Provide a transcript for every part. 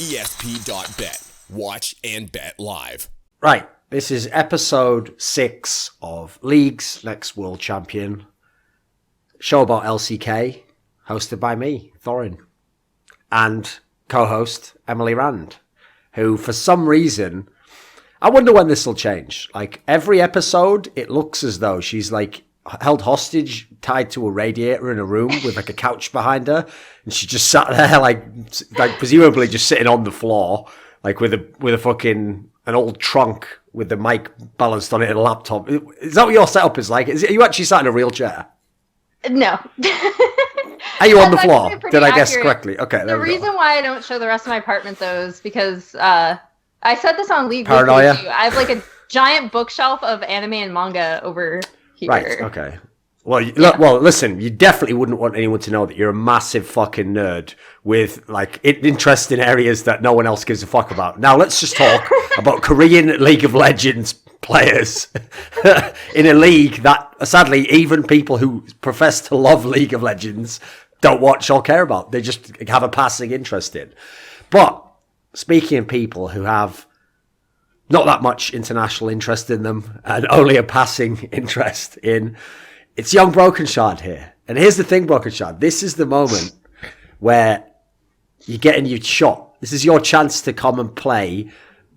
ESP.bet. Watch and bet live. Right, this is episode 6 of League's Next World Champion. Show about LCK, hosted by me, Thorin, and co-host Emily Rand, who for some reason, I wonder when this will change. Like every episode, it looks as though she's like held hostage, tied to a radiator in a room with like a couch behind her, and she just sat there like presumably just sitting on the floor, like with a fucking an old trunk with the mic balanced on it and a laptop. Is that what your setup is like? Are you actually sat in a real chair? No. Are you on the floor? Did I guess correctly? Okay. The reason why I don't show the rest of my apartment though is because I said this on League Paranoia. Weekly too. I have like a giant bookshelf of anime and manga over here. Right. Okay. Well, listen. You definitely wouldn't want anyone to know that you're a massive fucking nerd with like interest in areas that no one else gives a fuck about. Now let's just talk about Korean League of Legends players in a league that, sadly, even people who profess to love League of Legends don't watch or care about. They just have a passing interest in. But speaking of people who have not that much international interest in them and only a passing interest in, it's young Brokenshard here. And here's the thing, Brokenshard. This is the moment where you're getting your shot. This is your chance to come and play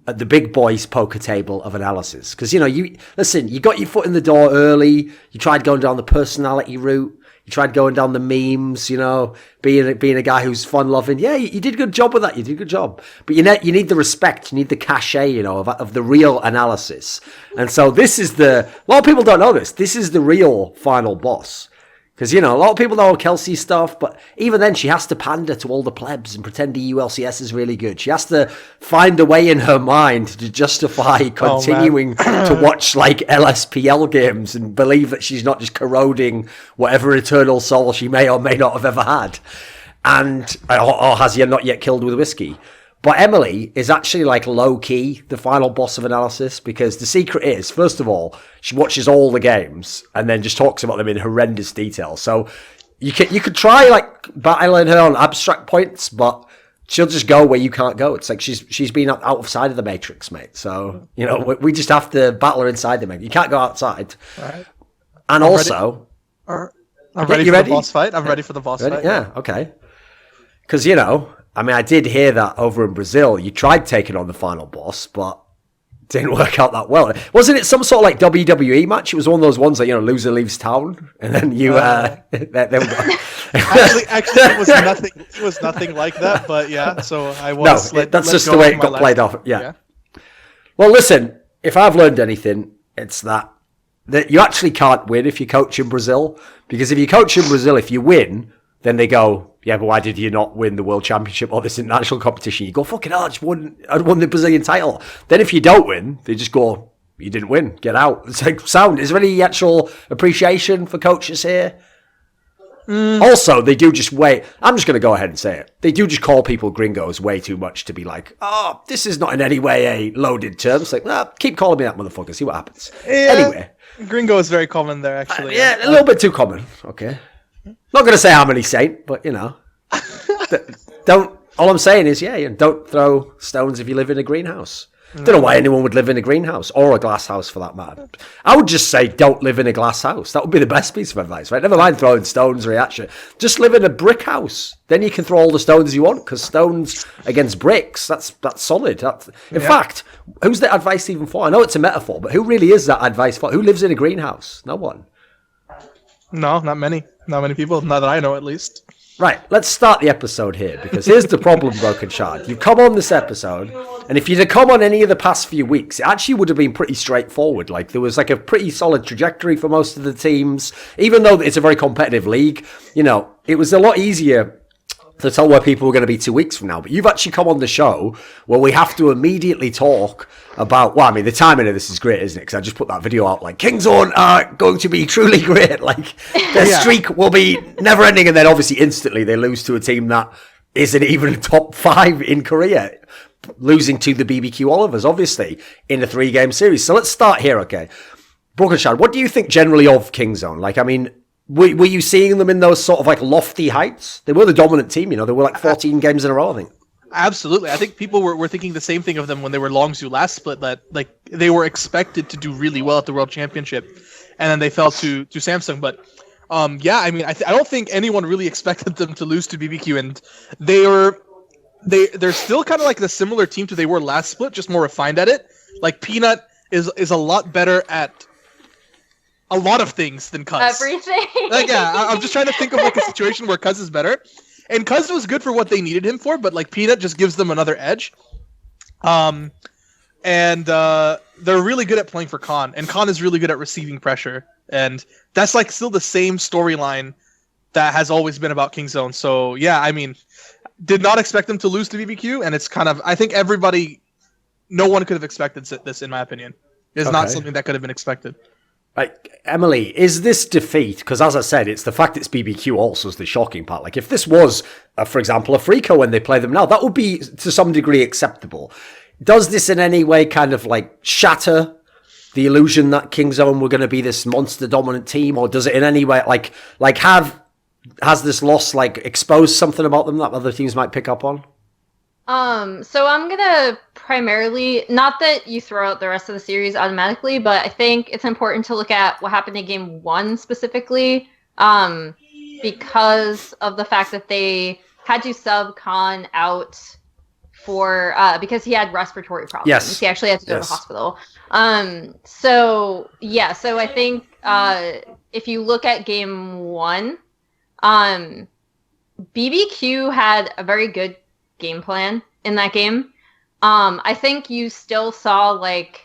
at the big boys poker table of analysis. Because, you got your foot in the door early. You tried going down the personality route. You tried going down the memes, being a guy who's fun-loving. Yeah, you did a good job with that. You did a good job. But you need the respect. You need the cachet, of the real analysis. And so this is a lot of people don't know this. This is the real final boss. Because, a lot of people know Kelsey stuff, but even then she has to pander to all the plebs and pretend EULCS is really good. She has to find a way in her mind to justify continuing to watch, like, LSPL games and believe that she's not just corroding whatever eternal soul she may or may not have ever had. Or has he not yet killed with whiskey. But Emily is actually like low-key the final boss of analysis, because the secret is, first of all, she watches all the games and then just talks about them in horrendous detail. So you could try like battling her on abstract points, but she'll just go where you can't go. It's like she's been outside of the Matrix, mate. So, we just have to battle her inside the Matrix. You can't go outside. All right. And I'm also... ready. I'm ready for the boss fight. I'm ready for the boss fight. Yeah, okay. Because, I did hear that over in Brazil, you tried taking on the final boss, but it didn't work out that well. Wasn't it some sort of like WWE match? It was one of those ones that, loser leaves town, and then you, actually, it was nothing. It was nothing like that, but yeah. So I was. No, that's just the way it got played off. Yeah. Well, listen, if I've learned anything, it's that you actually can't win if you coach in Brazil, because if you coach in Brazil, if you win, then they go, yeah, but why did you not win the World Championship or this international competition? You go, fucking hell, I won the Brazilian title. Then if you don't win, they just go, you didn't win, get out. It's like, sound, is there any actual appreciation for coaches here? Also, they do just I'm just going to go ahead and say it. They do just call people gringos way too much to be like, oh, this is not in any way a loaded term. It's like, keep calling me that, motherfucker, see what happens. Yeah, anyway. Gringo is very common there, actually. Yeah, a little bit too common. Okay. Not going to say how many saint, but don't. All I'm saying is, don't throw stones if you live in a greenhouse. Don't know why anyone would live in a greenhouse or a glass house for that matter. I would just say, don't live in a glass house. That would be the best piece of advice, right? Never mind throwing stones reaction. Just live in a brick house. Then you can throw all the stones you want, because stones against bricks, that's solid. In fact, who's that advice even for? I know it's a metaphor, but who really is that advice for? Who lives in a greenhouse? No one. No, not many. Not many people. Not that I know, at least. Right, let's start the episode here, because here's the problem, Brokenshard. You've come on this episode, and if you'd have come on any of the past few weeks, it actually would have been pretty straightforward. Like, there was like a pretty solid trajectory for most of the teams. Even though it's a very competitive league, it was a lot easier to tell where people were going to be 2 weeks from now. But you've actually come on the show where we have to immediately talk about, the timing of this is great, isn't it? Because I just put that video out, like, Kingzone are going to be truly great. Like, their streak will be never ending. And then obviously instantly they lose to a team that isn't even top 5 in Korea, losing to the BBQ Olivers, obviously, in a 3-game series. So let's start here, okay? Brokenshard, what do you think generally of Kingzone? Like, were you seeing them in those sort of like lofty heights? They were the dominant team, they were like 14 games in a row, I think. Absolutely. I think people were thinking the same thing of them when they were Longzhu last split, that like they were expected to do really well at the World Championship, and then they fell to Samsung. But yeah, I mean, I don't think anyone really expected them to lose to BBQ, and they're still kind of like the similar team to they were last split, just more refined at it. Like Peanut is a lot better at a lot of things than Cuz. Everything. Like, yeah, I'm just trying to think of like a situation where Cuz is better. And Cuz was good for what they needed him for, but like Peanut just gives them another edge. And they're really good at playing for Khan, and Khan is really good at receiving pressure. And that's like still the same storyline that has always been about Kingzone. So yeah, I mean, did not expect them to lose to BBQ, and it's kind of, I think no one could have expected this, in my opinion. It's not something that could have been expected. Like, Emily, is this defeat, because as I said, it's the fact it's BBQ also is the shocking part. Like, if this was, for example, a Freako when they play them now, that would be to some degree acceptable. Does this in any way kind of like shatter the illusion that Kingzone were going to be this monster dominant team, or does it in any way has this loss like exposed something about them that other teams might pick up on? So I'm gonna primarily, not that you throw out the rest of the series automatically, but I think it's important to look at what happened in game 1 specifically, because of the fact that they had to sub Khan out for, because he had respiratory problems. Yes. He actually had to go to the hospital. So I think, if you look at game 1, BBQ had a very good game plan in that game. I think you still saw like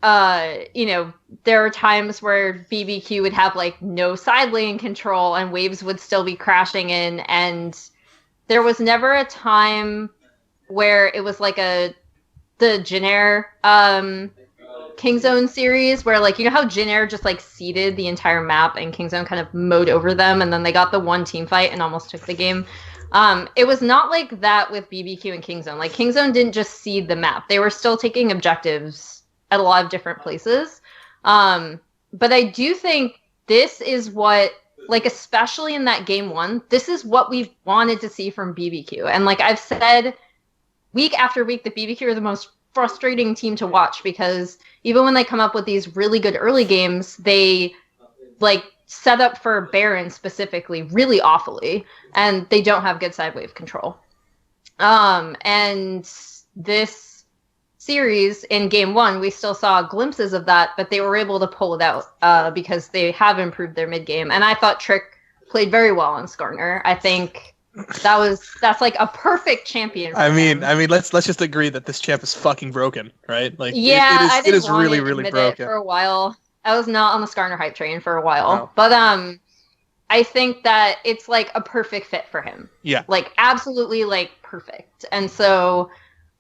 there are times where BBQ would have like no side lane control and waves would still be crashing in, and there was never a time where it was like the Jin Kingzone series where, like, you know how Jin just like seeded the entire map and Kingzone kind of mowed over them, and then they got the one team fight and almost took the game. It was not like that with BBQ and Kingzone. Like, Kingzone didn't just seed the map. They were still taking objectives at a lot of different places. But I do think this is what, like, especially in that game 1, this is what we've wanted to see from BBQ. And like I've said week after week that BBQ are the most frustrating team to watch, because even when they come up with these really good early games, they like set up for Baron specifically really awfully, and they don't have good side wave control. And this series in game 1, we still saw glimpses of that, but they were able to pull it out because they have improved their mid game. And I thought Twch played very well on Skarner. I think that's like a perfect champion for him. I mean, let's just agree that this champ is fucking broken, right? Like, yeah, it is really, really broken. For a while, I was not on the Skarner hype train for a while, wow. But I think that it's like a perfect fit for him. Yeah, like absolutely, like perfect. And so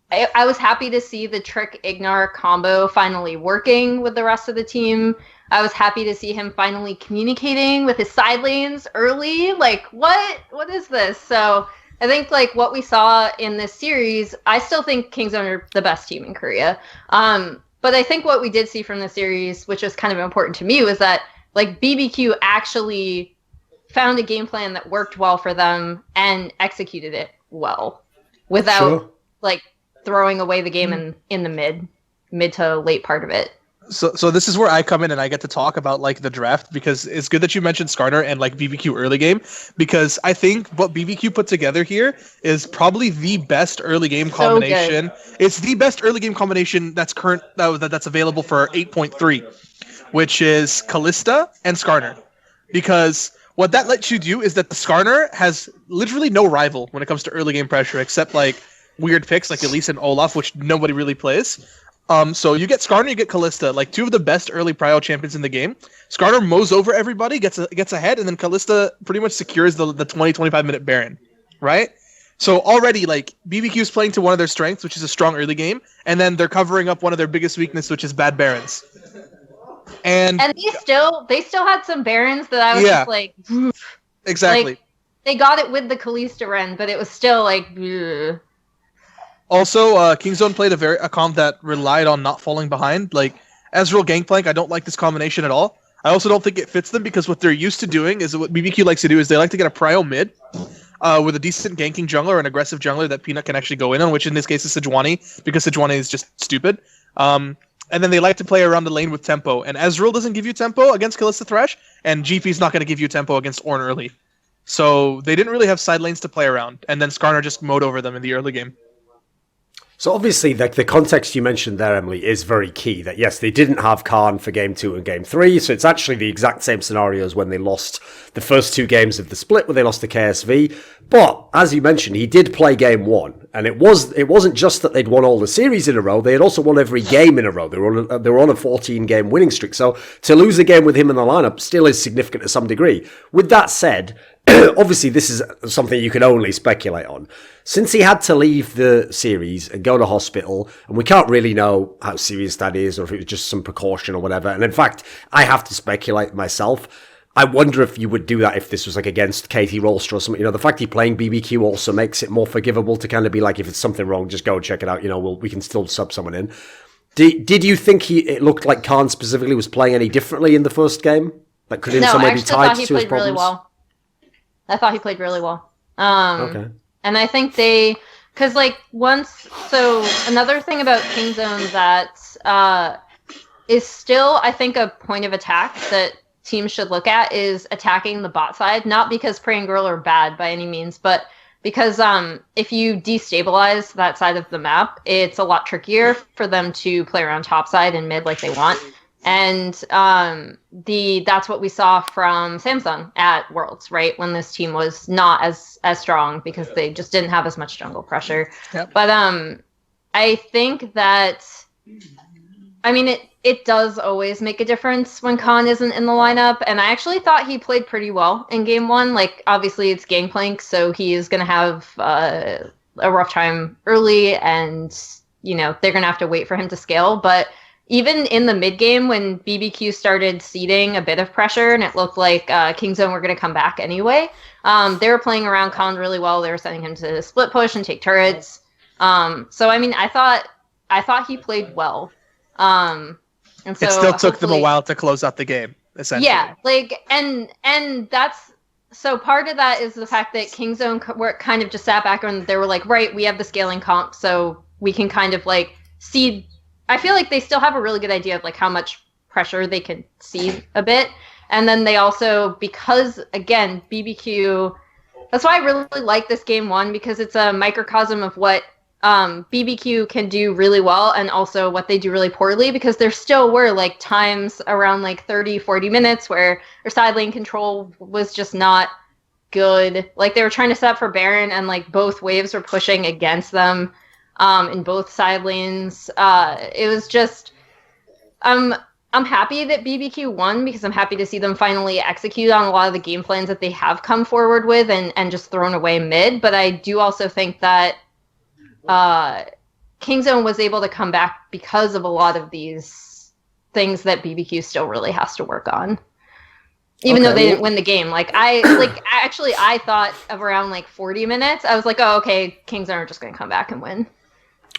I was happy to see the Twch Ignar combo finally working with the rest of the team. I was happy to see him finally communicating with his side lanes early. Like, what is this? So I think like what we saw in this series, I still think Kingzone are the best team in Korea. But I think what we did see from the series, which is kind of important to me, was that like BBQ actually found a game plan that worked well for them and executed it well without like throwing away the game in the mid to late part of it. So this is where I come in and I get to talk about like the draft, because it's good that you mentioned Skarner and like BBQ early game, because I think what BBQ put together here is probably the best early game combination. It's the best early game combination that's available for 8.3, which is Kalista and Skarner. Because what that lets you do is that the Skarner has literally no rival when it comes to early game pressure, except like weird picks like Elise and Olaf, which nobody really plays. So you get Skarner, you get Kalista, like two of the best early prio champions in the game. Skarner mows over everybody, gets ahead, and then Kalista pretty much secures the 20-25 minute Baron, right? So already, like, BBQ is playing to one of their strengths, which is a strong early game, and then they're covering up one of their biggest weaknesses, which is bad Barons. And they still had some Barons that I was just like, exactly. Like, they got it with the Kalista Ren, but it was still like, ugh. Also, Kingzone played a comp that relied on not falling behind. Like, Ezreal Gangplank, I don't like this combination at all. I also don't think it fits them, because what they're used to doing is what BBQ likes to do is they like to get a prio mid, with a decent ganking jungler or an aggressive jungler that Peanut can actually go in on, which in this case is Sejuani, because Sejuani is just stupid. And then they like to play around the lane with tempo. And Ezreal doesn't give you tempo against Kalista Thresh, and GP's not going to give you tempo against Ornn early. So they didn't really have side lanes to play around, and then Skarner just mowed over them in the early game. So obviously, the context you mentioned there, Emily, is very key. That yes, they didn't have Khan for Game 2 and Game 3, so it's actually the exact same scenario as when they lost the first 2 games of the split, where they lost to KSV. But as you mentioned, he did play Game 1, and it wasn't just that they'd won all the series in a row; they had also won every game in a row. They were on a 14-game winning streak. So to lose a game with him in the lineup still is significant to some degree. With that said, obviously this is something you can only speculate on. Since he had to leave the series and go to hospital, and we can't really know how serious that is or if it was just some precaution or whatever, and in fact, I have to speculate myself. I wonder if you would do that if this was like against Katie Rolster or something. You know, the fact he's playing BBQ also makes it more forgivable to kind of be like, if it's something wrong, just go and check it out. You know, we can still sub someone in. Did you think it looked like Khan specifically was playing any differently in the first game? Like, could in some way be tied to his problems? Really well. I thought he played really well. Okay. And I think because another thing about Kingzone that is still, I think, a point of attack that teams should look at is attacking the bot side, not because Prey and Girl are bad by any means, but because if you destabilize that side of the map, it's a lot trickier for them to play around top side and mid like they want. And that's what we saw from Samsung at Worlds, right? When this team was not as strong because they just didn't have as much jungle pressure. Yep. But I think that, I mean, it does always make a difference when Khan isn't in the lineup. And I actually thought he played pretty well in Game 1. Like, obviously it's Gangplank, so he is going to have a rough time early, and, you know, they're going to have to wait for him to scale. But even in the mid game, when BBQ started seeding a bit of pressure and it looked like Kingzone were going to come back anyway, they were playing around Khan really well. They were sending him to split push and take turrets. So I mean, I thought he played well. And so it still took them a while to close out the game, essentially. Yeah, like and that's so part of that is the fact that Kingzone were kind of just sat back and they were like, right, we have the scaling comp, so we can kind of like seed. I feel like they still have a really good idea of like how much pressure they can see a bit. And then they also, because again, BBQ, that's why I really like this Game 1, because it's a microcosm of what BBQ can do really well and also what they do really poorly, because there still were like times around like 30, 40 minutes where their side lane control was just not good. Like they were trying to set up for Baron and like both waves were pushing against them. In both side lanes. It was just, I'm happy that BBQ won, because I'm happy to see them finally execute on a lot of the game plans that they have come forward with and just thrown away mid. But I do also think that Kingzone was able to come back because of a lot of these things that BBQ still really has to work on. Even though they didn't win the game. I thought of around like 40 minutes, I was like, oh, okay, Kingzone are just going to come back and win.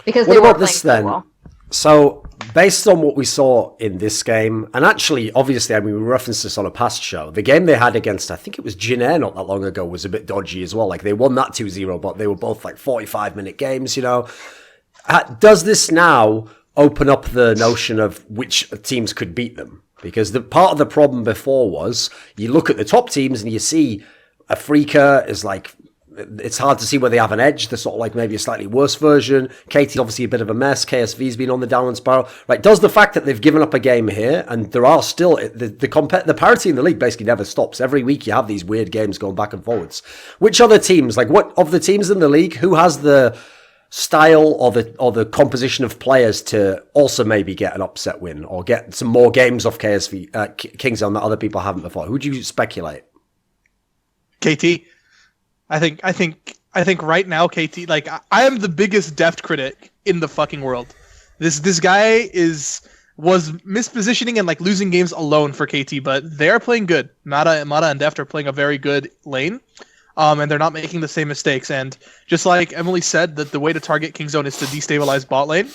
Because what about this then? Well. So, based on what we saw in this game, and actually, obviously, I mean, we referenced this on a past show, the game they had against, I think it was Jin Air not that long ago, was a bit dodgy as well. Like, they won that 2-0, but they were both like 45-minute games, you know. Does this now open up the notion of which teams could beat them? Because the part of the problem before was, you look at the top teams and you see Afrika is like, it's hard to see where they have an edge. They're sort of like maybe a slightly worse version. Katie's obviously a bit of a mess. KSV's been on the downward spiral. Right? Does the fact that they've given up a game here, and there are still the parity in the league basically never stops. Every week you have these weird games going back and forwards. Which other teams, like what of the teams in the league, who has the style or the composition of players to also maybe get an upset win or get some more games off KSV Kingzone that other people haven't before? Who would you speculate? KT. I think right now, KT, like I am the biggest deft critic in the fucking world. This guy was mispositioning and like losing games alone for KT, but they are playing good. Mata and Deft are playing a very good lane. And they're not making the same mistakes. And just like Emily said, that the way to target Kingzone is to destabilize bot lane,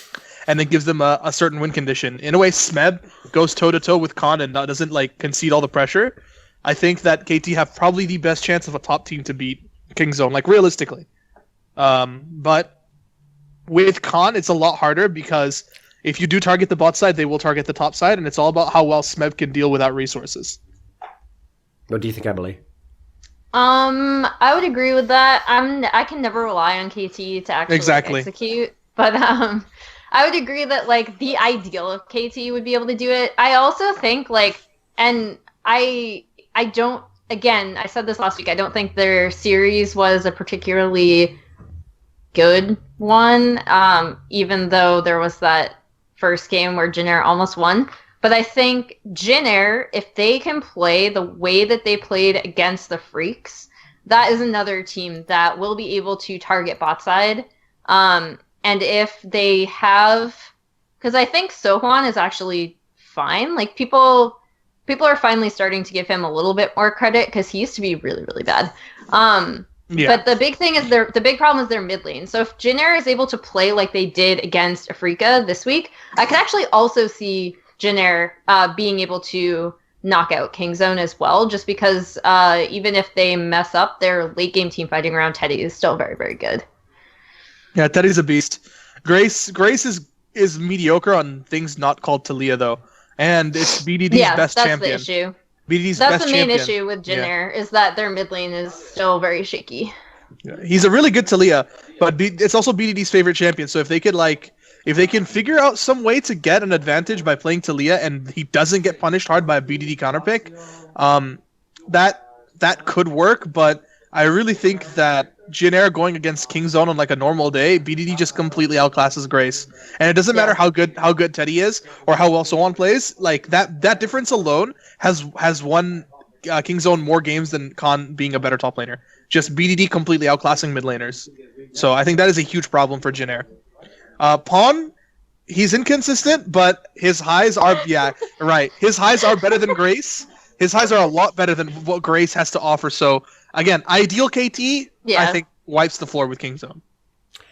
and then gives them a certain win condition. In a way, Smeb goes toe-to-toe with Khan and doesn't like concede all the pressure. I think that KT have probably the best chance of a top team to beat Kingzone, like realistically. But with Khan, it's a lot harder because if you do target the bot side, they will target the top side, and it's all about how well Smeb can deal without resources. What do you think, Emily? I would agree with that. I can never rely on KT to actually execute, but I would agree that like the ideal of KT would be able to do it. I also think like, and I don't. Again, I said this last week. I don't think their series was a particularly good one, even though there was that first game where Jin almost won. But I think Jin, if they can play the way that they played against the Freaks, that is another team that will be able to target bot side. And if they have, because I think Sohwan is actually fine. Like people are finally starting to give him a little bit more credit because he used to be really, really bad. But the big thing is the big problem is their mid lane. So if Jin is able to play like they did against Afrika this week, I could actually also see Jin being able to knock out Kingzone as well, just because even if they mess up, their late game team fighting around Teddy is still very, very good. Yeah, Teddy's a beast. Grace is mediocre on things not called Talia though, and it's BDD's best champion. That's the issue. BDD's that's best the main champion. issue with Jin is that their mid lane is still very shaky. Yeah, he's a really good Talia, but it's also BDD's favorite champion. So if they can figure out some way to get an advantage by playing Talia and he doesn't get punished hard by a BDD counterpick, that could work. But I really think that Jin going against Kingzone on like a normal day, BDD just completely outclasses Grace, and it doesn't matter how good Teddy is or how well Sohwan plays. Like that difference alone has won Kingzone more games than Khan being a better top laner. Just BDD completely outclassing mid laners. So I think that is a huge problem for Jin. Pawn, he's inconsistent, but his highs are His highs are better than Grace. His highs are a lot better than what Grace has to offer. So again, ideal KT, I think wipes the floor with Kingzone.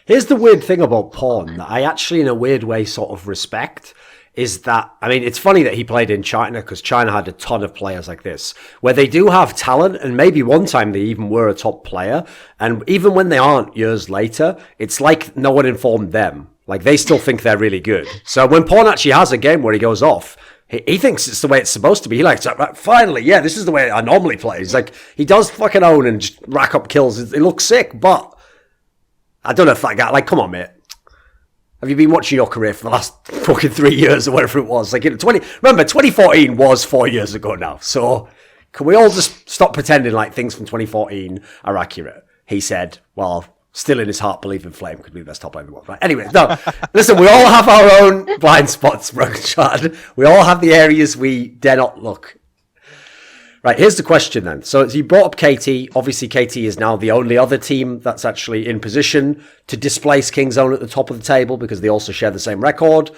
Here's the weird thing about Pawn that I actually, in a weird way, sort of respect. Is that, I mean, it's funny that he played in China because China had a ton of players like this, where they do have talent, and maybe one time they even were a top player, and even when they aren't years later, it's like no one informed them. Like, they still think they're really good. So when Pawn actually has a game where he goes off, he thinks it's the way it's supposed to be. He likes, finally, this is the way I normally play. He's like, he does fucking own and just rack up kills. It looks sick, but I don't know if that guy, like, come on, mate. Have you been watching your career for the last fucking 3 years or whatever it was? Like, remember, 2014 was 4 years ago now. So can we all just stop pretending like things from 2014 are accurate? He said, well, still in his heart, believe in Flame could be the best top player in the world. Right? Anyway, no. Listen, we all have our own blind spots, Brokenshard. We all have the areas we dare not look. Right, here's the question then. So as you brought up KT, obviously KT is now the only other team that's actually in position to displace Kingzone at the top of the table because they also share the same record.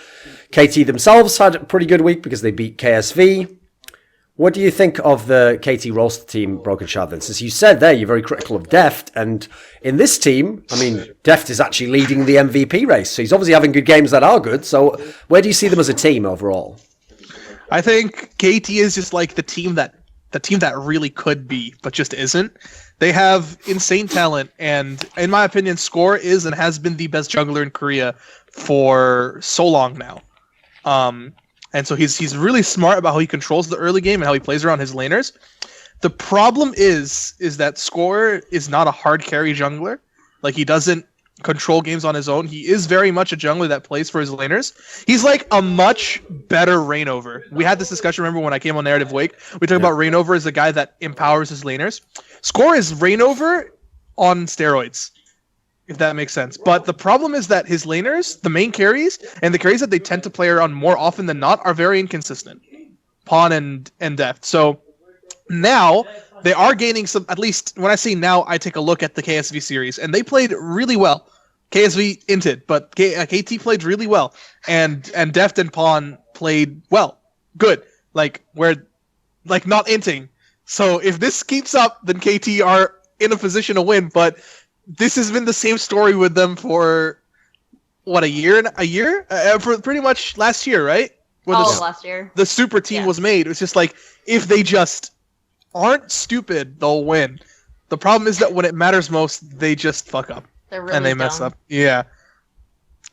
KT themselves had a pretty good week because they beat KSV. What do you think of the KT roster team, Brokenshard, then? Since you said there you're very critical of Deft, and in this team, I mean, Deft is actually leading the MVP race, so he's obviously having good games that are good. So where do you see them as a team overall? I think KT is just like the team that really could be, but just isn't. They have insane talent, and in my opinion, Score is and has been the best jungler in Korea for so long now. And so he's really smart about how he controls the early game and how he plays around his laners. The problem is that Score is not a hard carry jungler. Like, he doesn't control games on his own. He is very much a jungler that plays for his laners. He's like a much better Reignover. We had this discussion, remember, when I came on Narrative Wake? We talked about Reignover as the guy that empowers his laners. Score is Reignover on steroids, if that makes sense. But the problem is that his laners, the main carries, and the carries that they tend to play around more often than not are very inconsistent. Pawn and Deft. So now they are gaining some, at least when I say now, I take a look at the KSV series, and they played really well. KSV inted, but KT played really well. And Deft and Pawn played well. Good. Like, not inting. So if this keeps up, then KT are in a position to win, but this has been the same story with them for a year? For pretty much last year, right? Last year. The super team was made. It's just like, if they just aren't stupid, they'll win. The problem is that when it matters most, they just fuck up. They're really and they mess dumb. up. Yeah.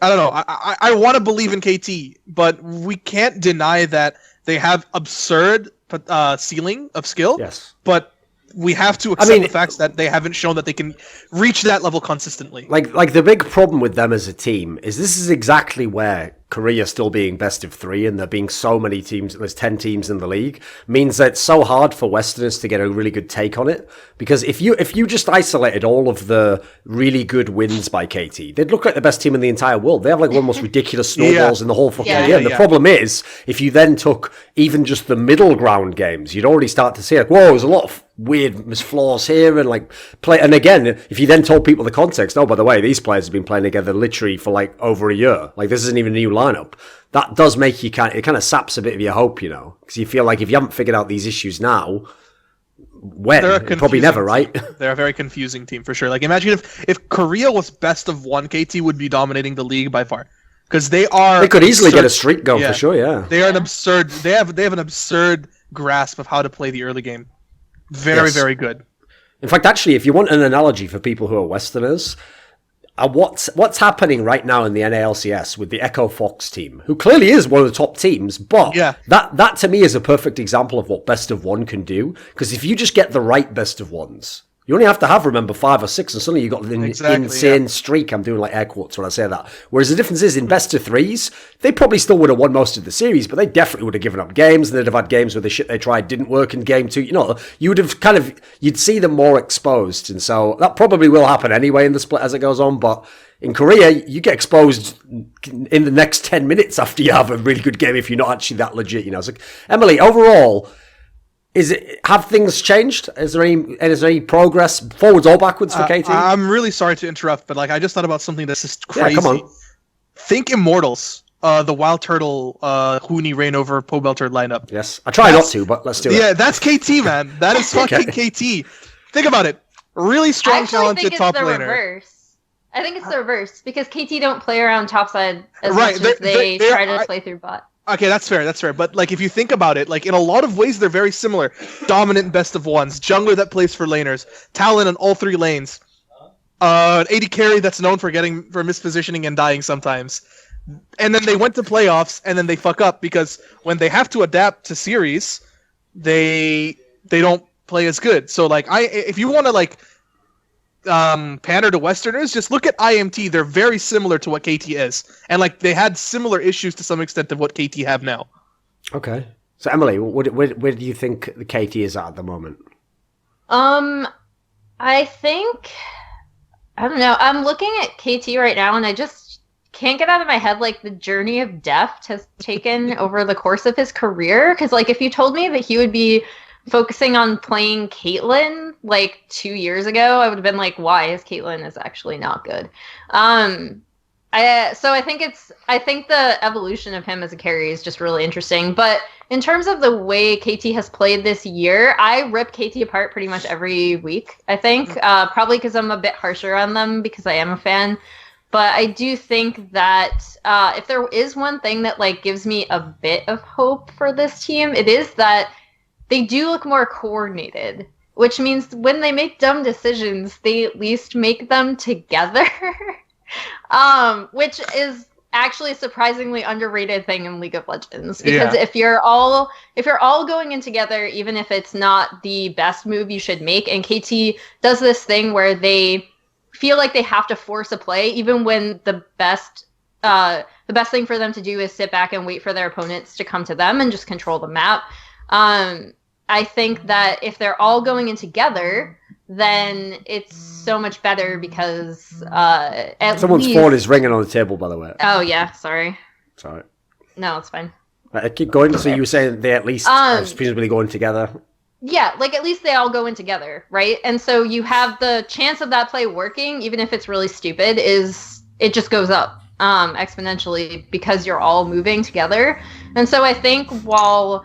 I don't know. I want to believe in KT, but we can't deny that they have absurd ceiling of skill. Yes. But we have to accept the fact that they haven't shown that they can reach that level consistently. Like the big problem with them as a team is this is exactly where Korea still being best of 3 and there being so many teams, there's 10 teams in the league, means that it's so hard for Westerners to get a really good take on it. Because if you just isolated all of the really good wins by KT, they'd look like the best team in the entire world. They have like one of the most ridiculous snowballs in the whole fucking game. The problem is, if you then took even just the middle ground games, you'd already start to see like, whoa, there's a lot of weird flaws here and like play. And again, if you then told people the context, oh, by the way, these players have been playing together literally for like over a year. Like this isn't even a new lineup. That does make you it kind of saps a bit of your hope, you know, because you feel like if you haven't figured out these issues now, when? Probably never, right? They're a very confusing team for sure. Like imagine if Korea was best of 1, KT would be dominating the league by far. Because they could easily get a streak going for sure, yeah. They are an absurd they have an absurd grasp of how to play the early game. Very, very good. In fact, actually, if you want an analogy for people who are Westerners, what's happening right now in the NALCS with the Echo Fox team, who clearly is one of the top teams, but that to me is a perfect example of what best of 1 can do. Because if you just get the right best of 1s, you only have to have, remember, 5 or 6, and suddenly you've got an insane streak. I'm doing like air quotes when I say that. Whereas the difference is, in best of 3s, they probably still would have won most of the series, but they definitely would have given up games, and they'd have had games where the shit they tried didn't work in game 2. You know, you would have you'd see them more exposed, and so that probably will happen anyway in the split as it goes on, but in Korea, you get exposed in the next 10 minutes after you have a really good game if you're not actually that legit, you know. So, Emily, overall, have things changed? Is there any progress, forwards or backwards for KT? I'm really sorry to interrupt, but like I just thought about something that's just crazy. Yeah, come on. Think Immortals, the Wild Turtle, Huni Rain over Pobelter lineup. Yes, I try not to, but let's do it. Yeah, that's KT, man. That is fucking KT. Think about it. Really strong, talented top laner. Reverse. I think it's the reverse because KT don't play around topside as much as they try to play through bot. Okay, that's fair. But like, if you think about it, like in a lot of ways, they're very similar. Dominant best of 1s, jungler that plays for laners, talent in all 3 lanes, an AD carry that's known for mispositioning and dying sometimes. And then they went to playoffs, and then they fuck up because when they have to adapt to series, they don't play as good. So like, if you want to like pander to Westerners, just look at IMT. They're very similar to what KT is, and like they had similar issues to some extent of what KT have now. Okay, so Emily, where do you think the KT is at the moment? I think I don't know. I'm looking at KT right now, and I just can't get out of my head like the journey of depth has taken over the course of his career. Because like if you told me that he would be focusing on playing Caitlyn like 2 years ago, I would have been like, why is Caitlyn is actually not good? I think the evolution of him as a carry is just really interesting. But in terms of the way KT has played this year, I rip KT apart pretty much every week, I think. Probably because I'm a bit harsher on them because I am a fan. But I do think that if there is one thing that like gives me a bit of hope for this team, it is that they do look more coordinated, which means when they make dumb decisions, they at least make them together, which is actually a surprisingly underrated thing in League of Legends. Because if you're all going in together, even if it's not the best move you should make, and KT does this thing where they feel like they have to force a play, even when the best thing for them to do is sit back and wait for their opponents to come to them and just control the map. I think that if they're all going in together, then it's so much better because someone's phone is ringing on the table, by the way. Oh yeah, sorry. Sorry. No, it's fine. Keep going. So you were saying they at least are presumably going together. Yeah, like at least they all go in together, right? And so you have the chance of that play working, even if it's really stupid, it just goes up exponentially because you're all moving together. And so I think while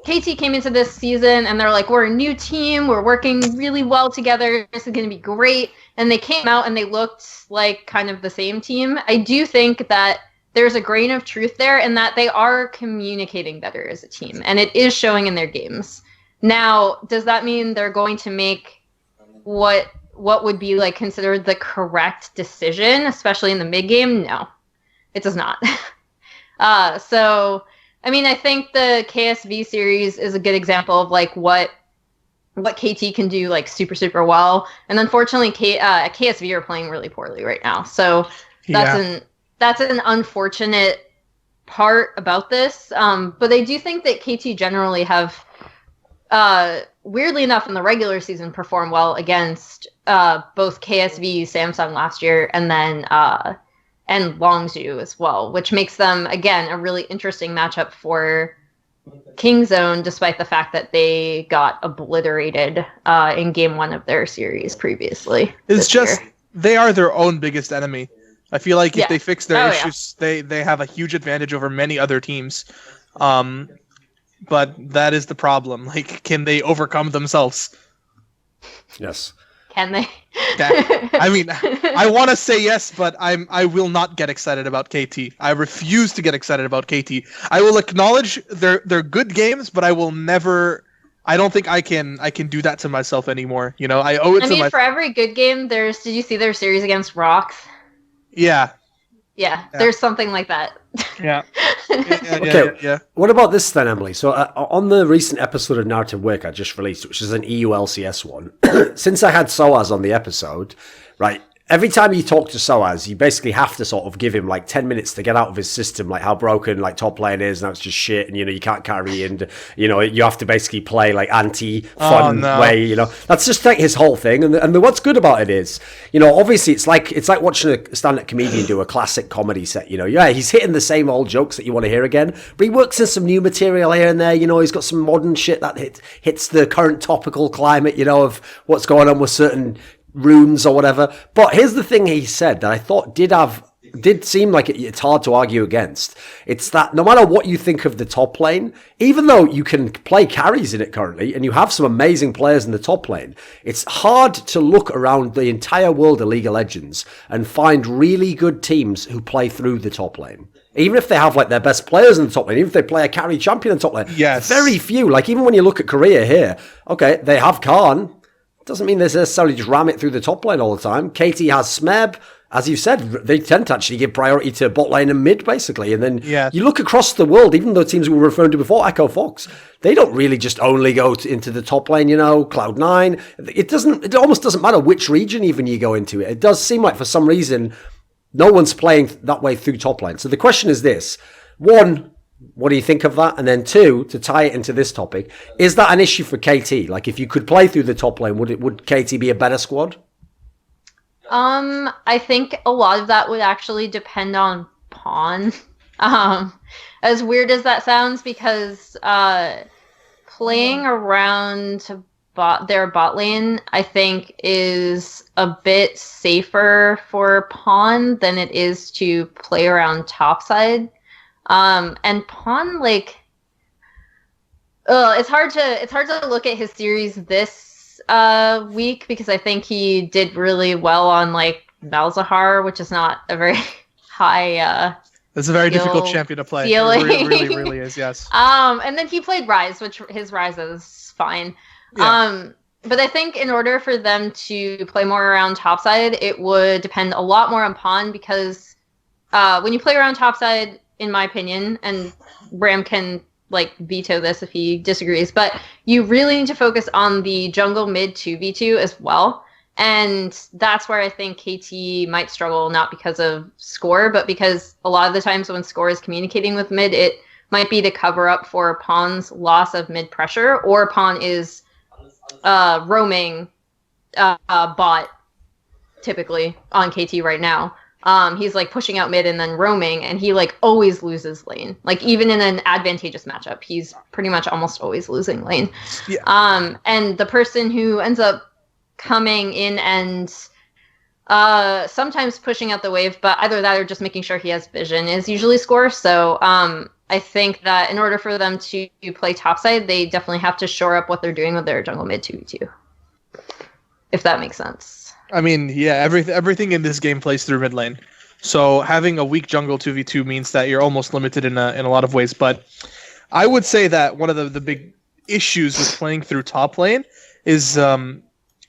KT came into this season and they're like, we're a new team, we're working really well together, this is going to be great, and they came out and they looked like kind of the same team, I do think that there's a grain of truth there in that they are communicating better as a team, and it is showing in their games. Now, does that mean they're going to make what would be like considered the correct decision, especially in the mid game. No, it does not. So I mean, I think the KSV series is a good example of like what KT can do like super well, and unfortunately KSV are playing really poorly right now, so that's an unfortunate part about this, but I do think that KT generally have weirdly enough in the regular season performed well against both KSV, Samsung last year, and then and Longzhu as well, which makes them again a really interesting matchup for Kingzone, despite the fact that they got obliterated in game 1 of their series previously. It's just they are their own biggest enemy. I feel like if they fix their issues, they have a huge advantage over many other teams. But that is the problem. Like, can they overcome themselves? Yes. Can they? I mean, I want to say yes, but I will not get excited about KT. I refuse to get excited about KT. I will acknowledge they're good games, but I will never. I don't think I can do that to myself anymore. You know, I owe it to myself. For every good game, did you see their series against Rocks? Yeah, there's something like that. Yeah. Okay. What about this then, Emily? So on the recent episode of Narrative Work I just released, which is an EU LCS one, since I had Soaz on the episode, right, every time you talk to Soaz, you basically have to sort of give him like 10 minutes to get out of his system, like how broken like top lane is, now it's just shit, and you can't carry, and you have to basically play like anti-fun way, That's just like his whole thing, and what's good about it is, obviously it's like watching a stand-up comedian do a classic comedy set, he's hitting the same old jokes that you want to hear again, but he works in some new material here and there, he's got some modern shit that hits the current topical climate, of what's going on with certain runes or whatever. But here's the thing he said that I thought did seem like it's hard to argue against. It's that no matter what you think of the top lane, even though you can play carries in it currently, and you have some amazing players in the top lane, it's hard to look around the entire world of League of Legends and find really good teams who play through the top lane. Even if they have like their best players in the top lane, even if they play a carry champion in the top lane, very few. Like even when you look at Korea here, okay, they have Khan. Doesn't mean they necessarily just ram it through the top lane all the time. KT has Smeb. As you said, they tend to actually give priority to bot lane and mid, basically. And then you look across the world, even though teams we were referring to before, Echo Fox, they don't really just only go into the top lane, Cloud9. It almost doesn't matter which region even you go into it. It does seem like for some reason, no one's playing that way through top lane. So the question is this. One, what do you think of that? And then two, to tie it into this topic, is that an issue for KT? Like, if you could play through the top lane, would KT be a better squad? I think a lot of that would actually depend on Pawn. As weird as that sounds, because playing around their bot lane, I think, is a bit safer for Pawn than it is to play around topside. And Pawn, like, it's hard to look at his series this week, because I think he did really well on like Malzahar, which is not a very high it's a very difficult champion to play. Ceiling. It really is, yes. And then he played Ryze, which his Ryze is fine. Yeah. But I think in order for them to play more around topside, it would depend a lot more on Pawn, because when you play around topside, in my opinion, and Bram can like veto this if he disagrees, but you really need to focus on the jungle mid 2v2 as well. And that's where I think KT might struggle, not because of score, but because a lot of the times when score is communicating with mid, it might be to cover up for Pawn's loss of mid pressure, or Pawn is roaming bot typically on KT right now. He's like pushing out mid and then roaming, and he like always loses lane. Like even in an advantageous matchup, he's pretty much almost always losing lane. Yeah. And the person who ends up coming in and sometimes pushing out the wave, but either that or just making sure he has vision, is usually score. So I think that in order for them to play topside, they definitely have to shore up what they're doing with their jungle mid 2v2. If that makes sense. I mean, yeah, everything in this game plays through mid lane. So having a weak jungle 2v2 means that you're almost limited in a lot of ways. But I would say that one of the big issues with playing through top lane is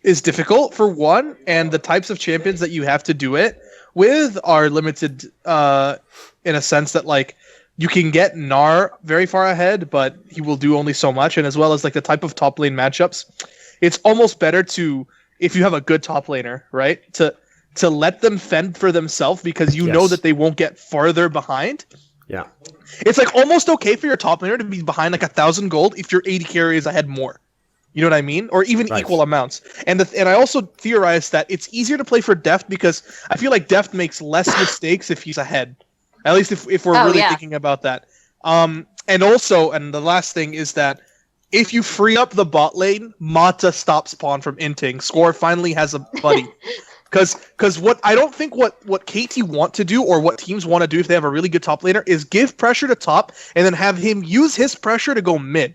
is difficult for one, and the types of champions that you have to do it with are limited in a sense that like you can get Gnar very far ahead, but he will do only so much, and as well as like the type of top lane matchups, it's almost better to, if you have a good top laner, right, to let them fend for themselves because you know that they won't get farther behind. Yeah. It's like almost okay for your top laner to be behind like 1,000 gold if your AD carry is ahead more. You know what I mean? Or even equal amounts. And I also theorize that it's easier to play for Deft because I feel like Deft makes less mistakes if he's ahead. At least if we're really thinking about that. And also, and the last thing is that if you free up the bot lane, Mata stops Pawn from inting. Score finally has a buddy. Because what I don't think what KT want to do or what teams want to do if they have a really good top laner is give pressure to top and then have him use his pressure to go mid.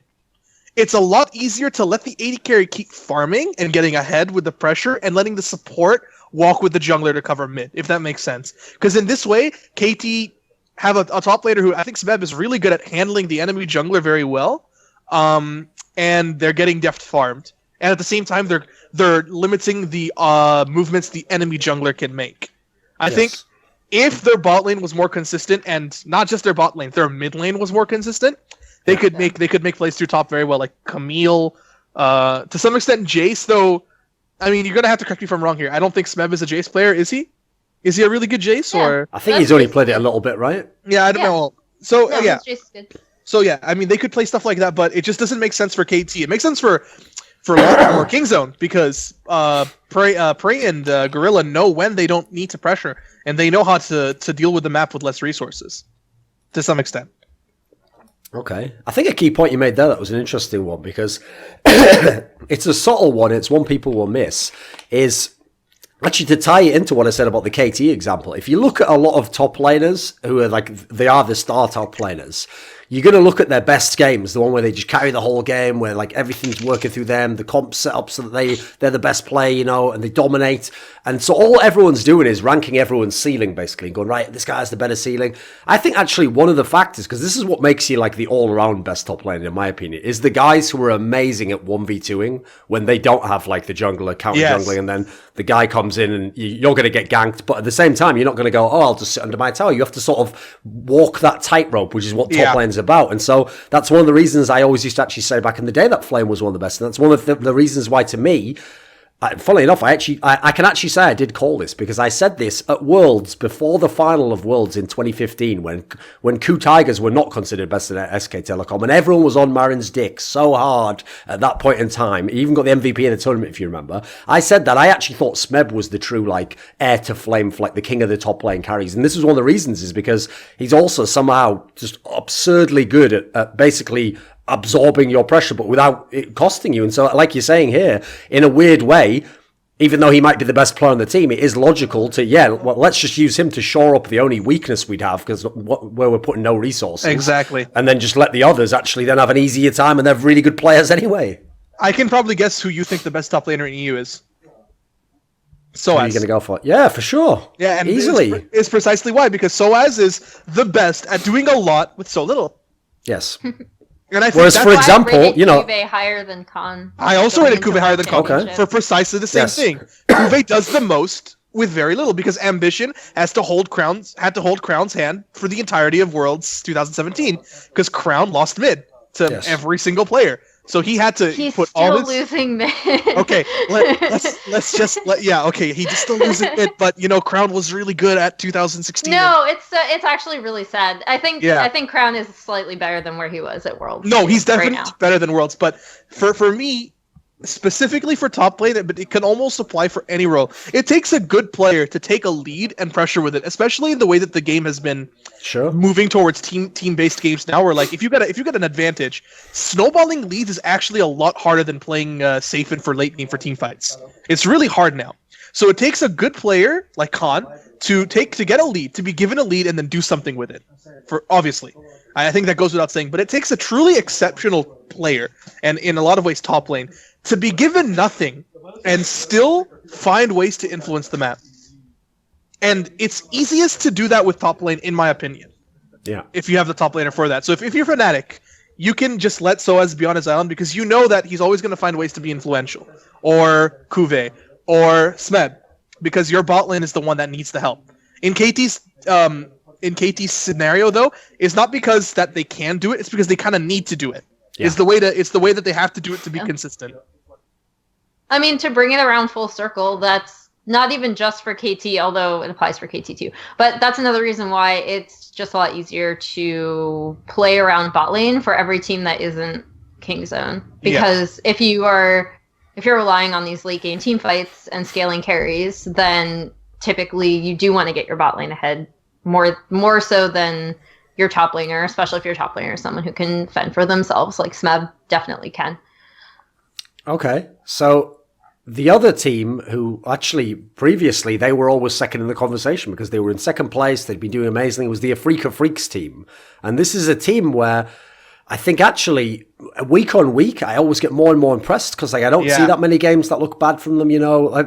It's a lot easier to let the AD carry keep farming and getting ahead with the pressure and letting the support walk with the jungler to cover mid, if that makes sense. Because in this way, KT have a top laner who I think Smeb is really good at handling the enemy jungler very well, and they're getting deft farmed. And at the same time, they're limiting the movements the enemy jungler can make. I think if their bot lane was more consistent, and not just their bot lane, their mid lane was more consistent, they could make plays through top very well, like Camille, to some extent Jace. Though, I mean, you're gonna have to correct me if I'm wrong here. I don't think Smeb is a Jace player. Is he? Is he a really good Jace? Or I think he's only played it a little bit, right? Yeah, I don't know. So No, yeah, Jace is good. so yeah. I mean, they could play stuff like that, but it just doesn't make sense for KT. It makes sense for Kingzone because Prey and Gorilla know when they don't need to pressure, and they know how to deal with the map with less resources, to some extent. Okay. I think a key point you made there that was an interesting one because it's a subtle one, it's one people will miss, is actually to tie it into what I said about the KT example. If you look at a lot of top laners who are like, they are the star top laners, you're going to look at their best games, the one where they just carry the whole game, where like everything's working through them, the comp set up so that they're the best player, you know, and they dominate. And so all everyone's doing is ranking everyone's ceiling, basically, and going, right, this guy has the better ceiling. I think actually one of the factors, because this is what makes you like the all-around best top laner, in my opinion, is the guys who are amazing at 1v2ing when they don't have like the jungler counter-jungling, and then the guy comes in and you're going to get ganked, but at the same time, you're not going to go, oh, I'll just sit under my tower. You have to sort of walk that tightrope, which is what top lane's about. And so that's one of the reasons I always used to actually say back in the day that Flame was one of the best. And that's one of the reasons why, to me, funnily enough, I can actually say I did call this because I said this at Worlds before the final of Worlds in 2015 when Coup Tigers were not considered best at SK Telecom and everyone was on Marin's dick so hard at that point in time. He even got the MVP in the tournament, if you remember. I said that I actually thought Smeb was the true like heir to Flame, like the king of the top lane carries. And this is one of the reasons is because he's also somehow just absurdly good at basically absorbing your pressure, but without it costing you. And so, like you're saying here, in a weird way, even though he might be the best player on the team, it is logical to, well, let's just use him to shore up the only weakness we'd have, because where we're putting no resources. Exactly. And then just let the others actually then have an easier time, and they're really good players anyway. I can probably guess who you think the best top laner in EU is. So are you going to go for it? Yeah, for sure. Yeah, and easily. It's precisely why, because Soaz is the best at doing a lot with so little. Yes. And I think whereas, for example, you know, Kuve higher than Khan. I also rated Kuve higher than Khan Okay. for precisely the same thing. Kuve does the most with very little because Ambition had to hold Crown's hand for the entirety of Worlds 2017 because Crown lost mid to every single player. So he had to put all his... losing mid. Okay, let's just he's still losing mid, but you know Crown was really good at 2016. No, it's actually really sad. I think Crown is slightly better than where he was at Worlds. No, he's definitely better than Worlds, but for me, specifically for top lane, but it can almost apply for any role. It takes a good player to take a lead and pressure with it, especially in the way that the game has been moving towards team-based games now, where like if you got an advantage, snowballing leads is actually a lot harder than playing safe and for late game for team fights. It's really hard now. So it takes a good player like Khan to get a lead, to be given a lead and then do something with it. For obviously, I think that goes without saying, but it takes a truly exceptional player, and in a lot of ways top lane, to be given nothing and still find ways to influence the map. And it's easiest to do that with top lane, in my opinion. Yeah. If you have the top laner for that. So if you're Fnatic, you can just let Soaz be on his island because you know that he's always going to find ways to be influential. or Kuve or Smeb, because your bot lane is the one that needs the help. In KT's scenario though, it's not because that they can do it, it's because they kind of need to do it. Yeah. It's the way that they have to do it to be consistent. I mean, to bring it around full circle, that's not even just for KT, although it applies for KT too. But that's another reason why it's just a lot easier to play around bot lane for every team that isn't King Zone. Because if you're relying on these late game team fights and scaling carries, then typically you do want to get your bot lane ahead more so than your top laner, especially if your top laner is someone who can fend for themselves, like Smeb definitely can. Okay, so the other team, who actually previously they were always second in the conversation because they were in second place, they'd been doing amazingly, was the Afrika Freaks team. And this is a team where I think actually week on week I always get more and more impressed because I don't see that many games that look bad from them,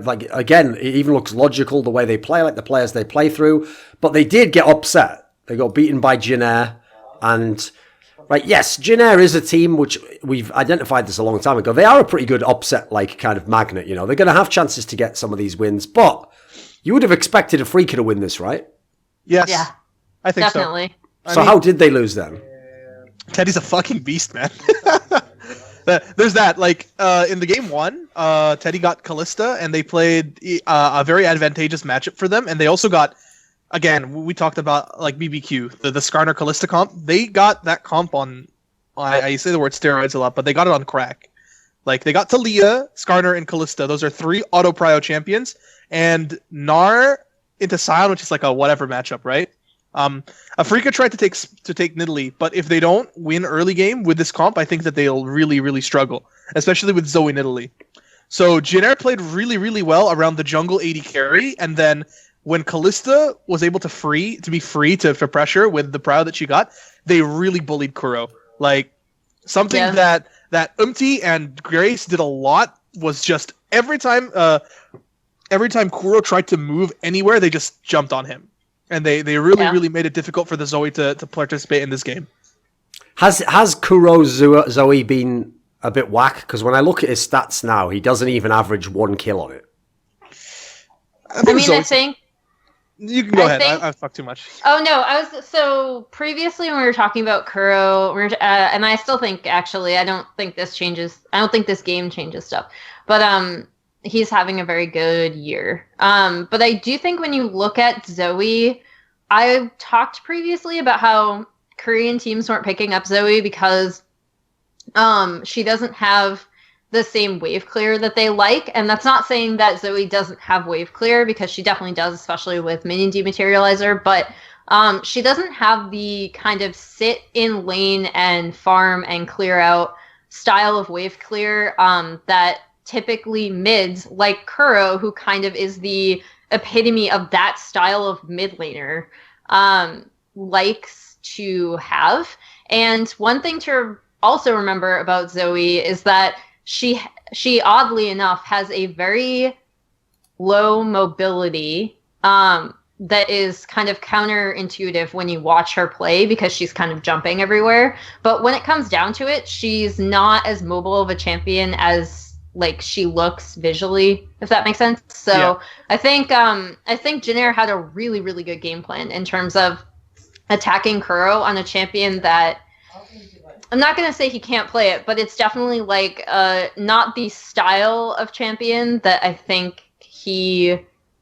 like again, it even looks logical the way they play, like the players they play through, but they did get upset. They got beaten by Jinair, and yes, Jinair is a team which we've identified this a long time ago. They are a pretty good upset, kind of magnet. They're going to have chances to get some of these wins, but you would have expected Afrika to win this, right? Yes. Yeah, I think definitely. So. So how did they lose then? Teddy's a fucking beast, man. There's that. In the game one, Teddy got Kalista, and they played a very advantageous matchup for them, and they also got. Again, we talked about BBQ, the Skarner Kalista comp. They got that comp on I say the word steroids a lot, but they got it on crack. They got Talia, Skarner, and Kalista. Those are 3 auto prio champions, and Gnar into Sion, which is a whatever matchup, right? Afrika tried to take Nidalee, but if they don't win early game with this comp, I think that they'll really, really struggle, especially with Zoe Nidalee. So Jinair played really, really well around the jungle AD carry, and then when Kalista was able to be free for pressure with the prio that she got, they really bullied Kuro. Something that Umti and Grace did a lot was just every time Kuro tried to move anywhere, they just jumped on him. And they really made it difficult for the Zoe to participate in this game. Has Kuro's Zoe been a bit whack? Because when I look at his stats now, he doesn't even average 1 kill on it. I think... You can go ahead. I fucked too much. Oh no, so previously when we were talking about Kuro, and I still think actually I don't think this game changes stuff, but he's having a very good year. But I do think when you look at Zoe, I talked previously about how Korean teams weren't picking up Zoe because she doesn't have the same wave clear that they like, and that's not saying that Zoe doesn't have wave clear, because she definitely does, especially with minion dematerializer, but she doesn't have the kind of sit in lane and farm and clear out style of wave clear that typically mids like Kuro, who kind of is the epitome of that style of mid laner, likes to have. And one thing to also remember about Zoe is that she oddly enough has a very low mobility that is kind of counterintuitive when you watch her play, because she's kind of jumping everywhere. But when it comes down to it, she's not as mobile of a champion as she looks visually, if that makes sense. So I think Jinair had a really, really good game plan in terms of attacking Kuro on a champion that, I'm not going to say he can't play it, but it's definitely not the style of champion that I think he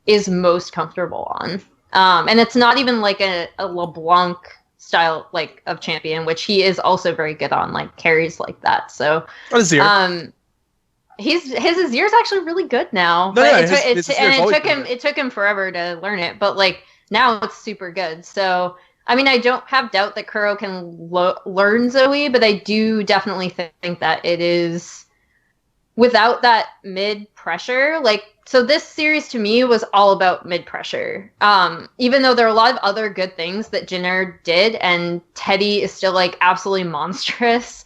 is most comfortable on. And it's not even a LeBlanc style of champion, which he is also very good on, carries like that. So what is his Azir is actually really good now. It took him forever to learn it, but now it's super good. So I mean, I don't have doubt that Kuro can learn Zoe, but I do definitely think that it is without that mid pressure. So this series to me was all about mid pressure. Even though there are a lot of other good things that Jinair did, and Teddy is still absolutely monstrous.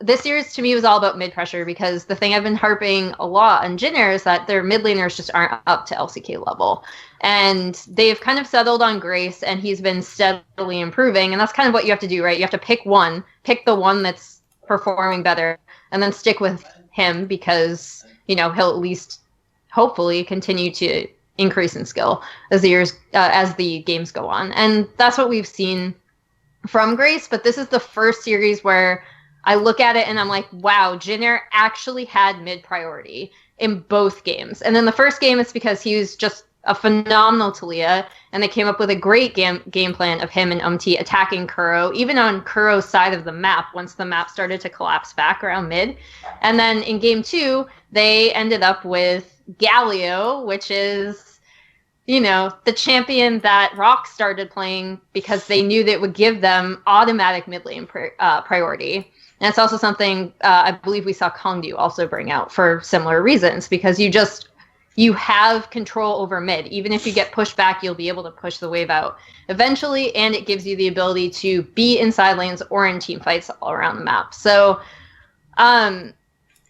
This series to me was all about mid pressure, because the thing I've been harping a lot on Jinair is that their mid laners just aren't up to LCK level. And they've kind of settled on Grace, and he's been steadily improving. And that's kind of what you have to do, right? You have to pick the one that's performing better, and then stick with him, because, he'll at least hopefully continue to increase in skill as the games go on. And that's what we've seen from Grace, but this is the first series where I look at it and I'm like, wow, Jin actually had mid priority in both games. And then the first game, it's because he was just a phenomenal Taliyah, and they came up with a great game plan of him and attacking Kuro, even on Kuro's side of the map once the map started to collapse back around mid. And then in game 2, they ended up with Galio, which is, the champion that Rock started playing because they knew that it would give them automatic mid lane priority. And it's also something I believe we saw Kongdu also bring out for similar reasons, because you have control over mid. Even if you get pushed back, you'll be able to push the wave out eventually, and it gives you the ability to be in side lanes or in team fights all around the map. So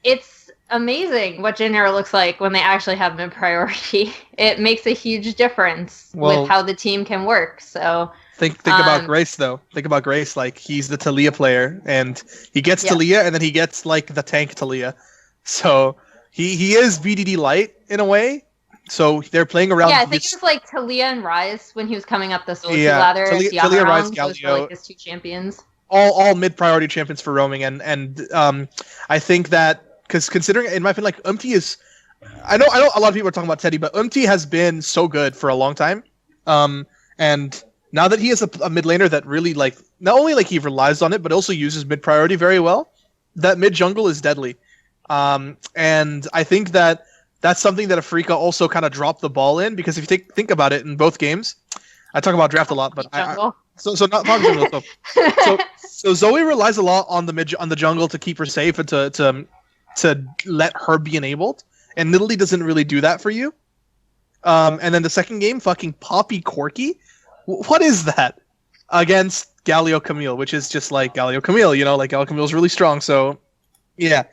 it's amazing what Jin looks like when they actually have mid priority. It makes a huge difference with how the team can work. So think about Grace, though. Think about Grace. Like, he's the Taliyah player, and he gets Taliyah, and then he gets like the tank Taliyah. So he is VDD light in a way. So they're playing around. Yeah, I think it was like Taliyah and Rise when he was coming up the solo ladder. Taliyah, Rise, Galio, those were like his 2 champions. All mid priority champions for roaming, and I think that because considering, in my opinion, like is, I know a lot of people are talking about Teddy, but has been so good for a long time, and now that he is a mid laner that really like not only like he relies on it, but also uses mid priority very well, that mid jungle is deadly. And I think that that's something that Afrika also kind of dropped the ball in, because if you think about it in both games, I talk about draft a lot, but so not jungle. So Zoe relies a lot on the jungle to keep her safe and to let her be enabled, and Nidalee doesn't really do that for you. And then the second game, fucking Poppy Corki, what is that against Galio Camille, which is just like Galio Camille, like Galio Camille's really strong. So yeah.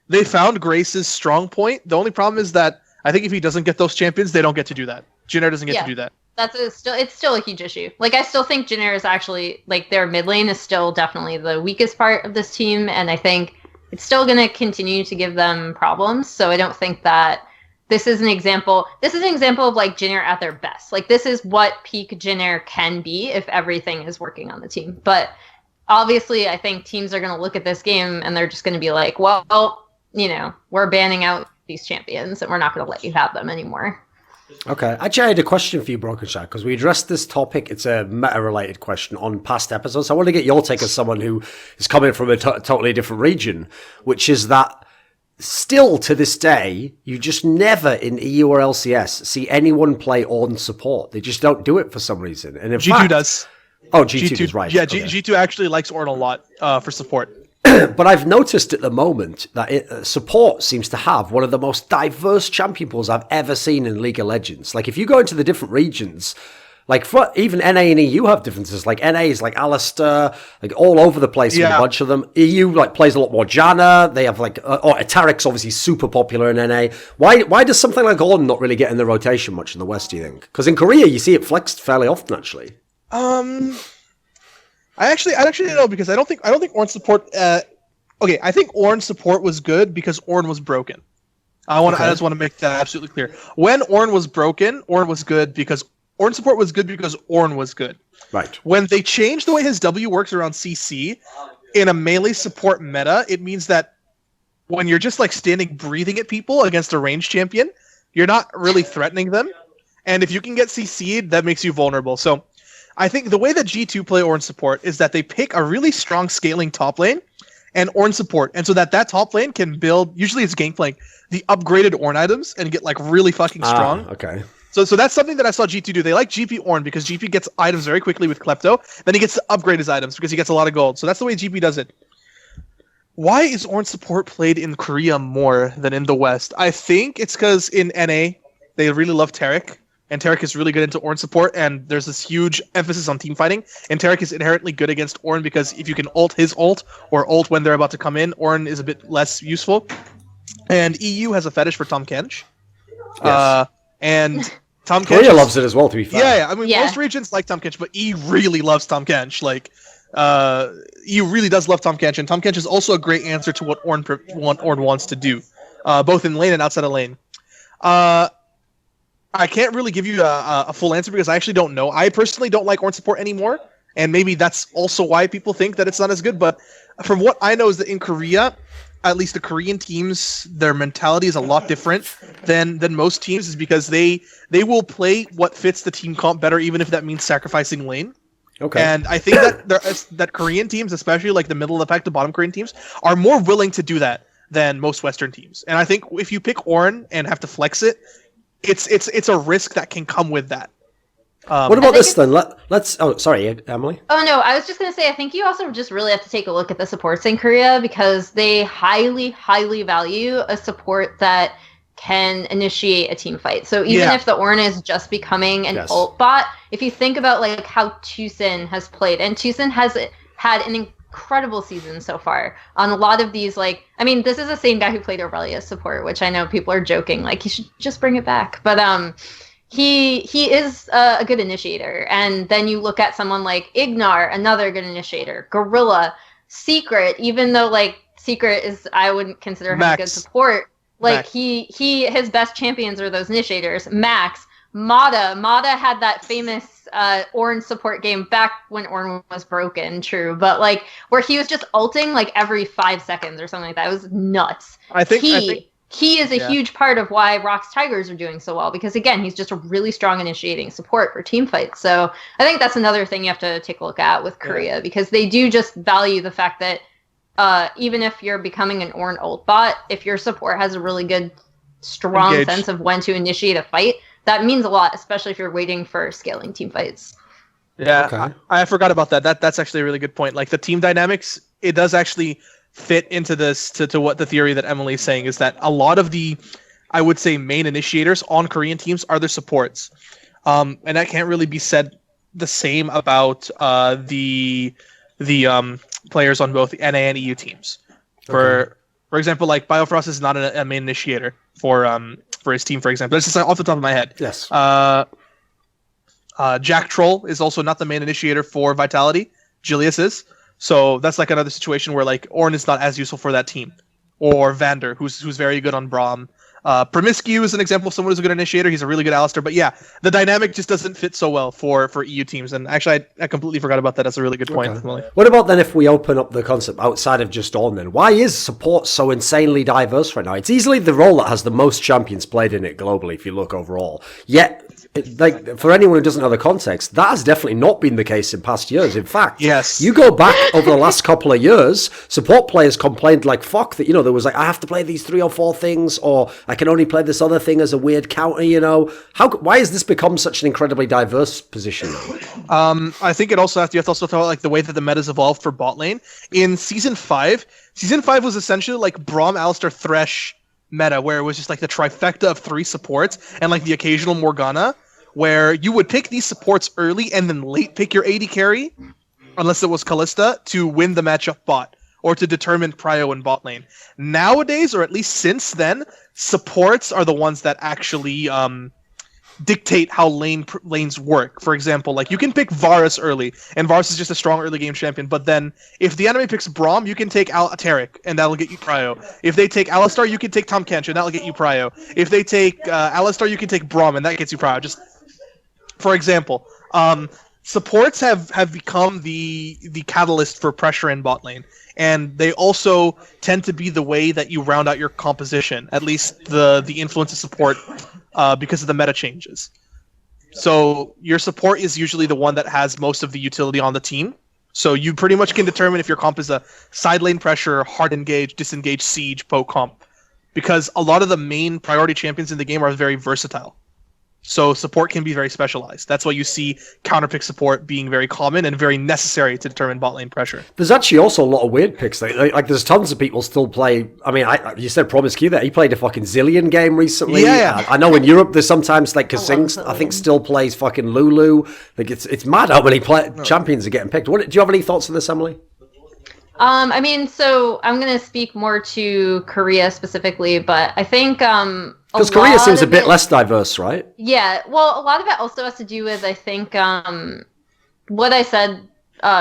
They found Grace's strong point. The only problem is that I think if he doesn't get those champions, they don't get to do that. Jin doesn't get to do that. It's still a huge issue. Like, I still think Jin is actually, like, their mid lane is still definitely the weakest part of this team, and I think it's still going to continue to give them problems. So I don't think that this is an example of like Jin at their best. Like, this is what peak Jin can be if everything is working on the team. But obviously, I think teams are going to look at this game and they're just going to be like, well, we're banning out these champions and we're not going to let you have them anymore. Okay. Actually, I had a question for you, Brokenshard, because we addressed this topic. It's a meta-related question on past episodes. I want to get your take as someone who is coming from a totally different region, which is that still to this day, you just never in EU or LCS see anyone play Ornn support. They just don't do it for some reason. And in G2 fact, does. Oh, G2 is right. Yeah, okay. G2 actually likes Ornn a lot for support. But I've noticed at the moment that support seems to have one of the most diverse champion pools I've ever seen in League of Legends. Like, if you go into the different regions, like for even NA and EU have differences. Like NA is like Alistair, like all over the place with a bunch of them. EU like plays a lot more Janna. They have like, Ataric's obviously super popular in NA. Why does something like Ornn not really get in the rotation much in the West, do you think? Because in Korea you see it flexed fairly often, actually. I actually don't know, because I don't think Ornn support. Okay, I think Ornn support was good because Ornn was broken. I just want to make that absolutely clear. When Ornn was broken, Ornn was good because Ornn support was good because Ornn was good. Right. When they changed the way his W works around CC in a melee support meta, it means that when you're just like standing breathing at people against a ranged champion, you're not really threatening them. And if you can get CC'd, that makes you vulnerable. So I think the way that G2 play Ornn support is that they pick a really strong scaling top lane and Ornn support. And so that top lane can build, usually it's Gangplank, the upgraded Ornn items and get like really fucking strong. Okay. So that's something that I saw G2 do. They like GP Ornn because GP gets items very quickly with Klepto. Then he gets to upgrade his items because he gets a lot of gold. So that's the way GP does it. Why is Ornn support played in Korea more than in the West? I think it's because in NA, they really love Taric. And Taric is really good into Ornn support, and there's this huge emphasis on team fighting. And Taric is inherently good against Ornn because if you can ult his ult, or ult when they're about to come in, Ornn is a bit less useful. And EU has a fetish for Tahm Kench. Yes. And Tahm Kench... Korea loves it as well, to be fair. Yeah. I mean, most regions like Tahm Kench, but E really loves Tahm Kench. Like, E really does love Tahm Kench, and Tahm Kench is also a great answer to what Ornn wants to do. both in lane and outside of lane. I can't really give you a full answer because I actually don't know. I personally don't like Ornn support anymore, and maybe that's also why people think that it's not as good. But from what I know is that in Korea, at least the Korean teams, their mentality is a lot different than most teams, is because they will play what fits the team comp better, even if that means sacrificing lane. Okay. And I think that Korean teams, especially like the middle of the pack to bottom Korean teams, are more willing to do that than most Western teams. And I think if you pick Ornn and have to flex it, it's a risk that can come with that. What about this then? Let's. Oh, sorry, Emily. Oh no, I was just gonna say I think you also just really have to take a look at the supports in Korea because they highly, highly value a support that can initiate a team fight. So even if the Ornn is just becoming an ult bot, if you think about like how Tucson has played, and Tucson has had an incredible season so far on a lot of these, like, I mean, this is the same guy who played Aurelia's support, which I know people are joking, like he should just bring it back. But he is a good initiator. And then you look at someone like Ignar, another good initiator, Gorilla, Secret, even though like Secret is, I wouldn't consider him a good support. Like Max. His best champions are those initiators. Max, Mata had that famous Ornn support game back when Ornn was broken, true, but like where he was just ulting like every 5 seconds or something like that. It was nuts. I think he is a huge part of why Rock's Tigers are doing so well, because again, he's just a really strong initiating support for team fights. So I think that's another thing you have to take a look at with Korea, because they do just value the fact that even if you're becoming an Ornn ult bot, if your support has a really good, strong sense of when to initiate a fight, that means a lot, especially if you're waiting for scaling team fights. Yeah, okay. I forgot about that. That's actually a really good point. Like the team dynamics, it does actually fit into this to what the theory that Emily's saying is that a lot of the, I would say, main initiators on Korean teams are their supports. And that can't really be said the same about the players on both NA and EU teams. For example, like Biofrost is not a main initiator for his team, for example. That's just off the top of my head. Yes. Jack Troll is also not the main initiator for Vitality. Julius is. So that's like another situation where like Ornn is not as useful for that team. Or Vander, who's very good on Braum. Promiscu is an example of someone who's a good initiator. He's a really good Alistair. But yeah, the dynamic just doesn't fit so well for EU teams. And actually, I completely forgot about that. That's a really good point. Okay. What about then if we open up the concept outside of just Ornn then? Why is support so insanely diverse right now? It's easily the role that has the most champions played in it globally if you look overall. Yet, like for anyone who doesn't know the context, that has definitely not been the case in past years. In fact, you go back over the last couple of years, support players complained like fuck that, there was like, I have to play these 3 or 4 things, or I can only play this other thing as a weird counter, why has this become such an incredibly diverse position? I think you have to also talk about like the way that the meta's evolved for bot lane. In season 5 was essentially like Braum, Alistair, Thresh meta, where it was just like the trifecta of 3 supports and like the occasional Morgana, where you would pick these supports early and then late pick your AD carry, unless it was Kalista, to win the matchup bot or to determine prio in bot lane. Nowadays, or at least since then, supports are the ones that actually dictate how lanes work. For example, like you can pick Varus early, and Varus is just a strong early game champion, but then if the enemy picks Braum, you can take Tarek, and that'll get you prio. If they take Alistar, you can take Tahm Kench, and that'll get you prio. If they take Alistar, you can take Braum, and that gets you prio. Just for example, supports have become the catalyst for pressure in bot lane, and they also tend to be the way that you round out your composition, at least the influence of support, because of the meta changes. So your support is usually the one that has most of the utility on the team. So you pretty much can determine if your comp is a side lane pressure, hard engage, disengage, siege, poke comp, because a lot of the main priority champions in the game are very versatile. So support can be very specialized. That's why you see counterpick support being very common and very necessary to determine bot lane pressure. There's actually also a lot of weird picks. Like there's tons of people still play. I mean, you said Promiscu there. He played a fucking Zillion game recently. Yeah. I know in Europe there's sometimes like Kasing, I think still plays fucking Lulu. Like it's mad how many champions are getting picked. Do you have any thoughts on this, Emily? I mean, so I'm going to speak more to Korea specifically, but I think because Korea seems a bit less diverse, right? Yeah, well, a lot of it also has to do with, I think, what I said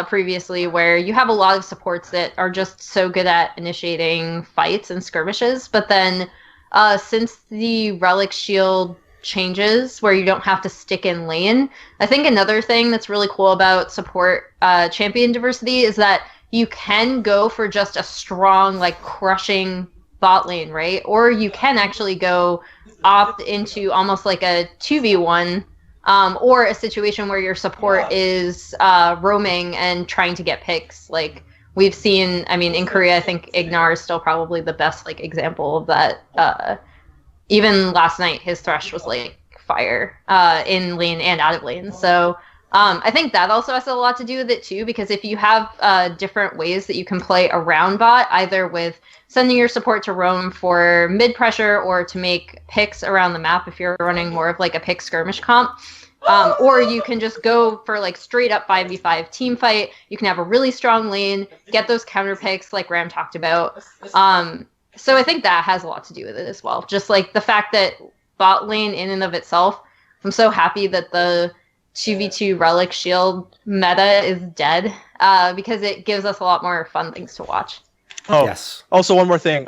previously, where you have a lot of supports that are just so good at initiating fights and skirmishes, but then since the Relic Shield changes where you don't have to stick in lane. I think another thing that's really cool about support champion diversity is that you can go for just a strong, like, crushing bot lane, right? Or you can actually go opt into almost like a 2v1 or a situation where your support is roaming and trying to get picks. Like, we've seen, I mean, in Korea, I think Ignar is still probably the best, like, example of that. Even last night, his Thresh was, like, fire in lane and out of lane. So I think that also has a lot to do with it, too, because if you have different ways that you can play around bot, either with sending your support to roam for mid pressure or to make picks around the map if you're running more of, like, a pick skirmish comp, or you can just go for, like, straight up 5v5 team fight. You can have a really strong lane, get those counter picks like Ram talked about. So I think that has a lot to do with it as well. Just, like, the fact that bot lane in and of itself, I'm so happy that the 2v2 Relic Shield meta is dead because it gives us a lot more fun things to watch. Oh, yes. Also, one more thing.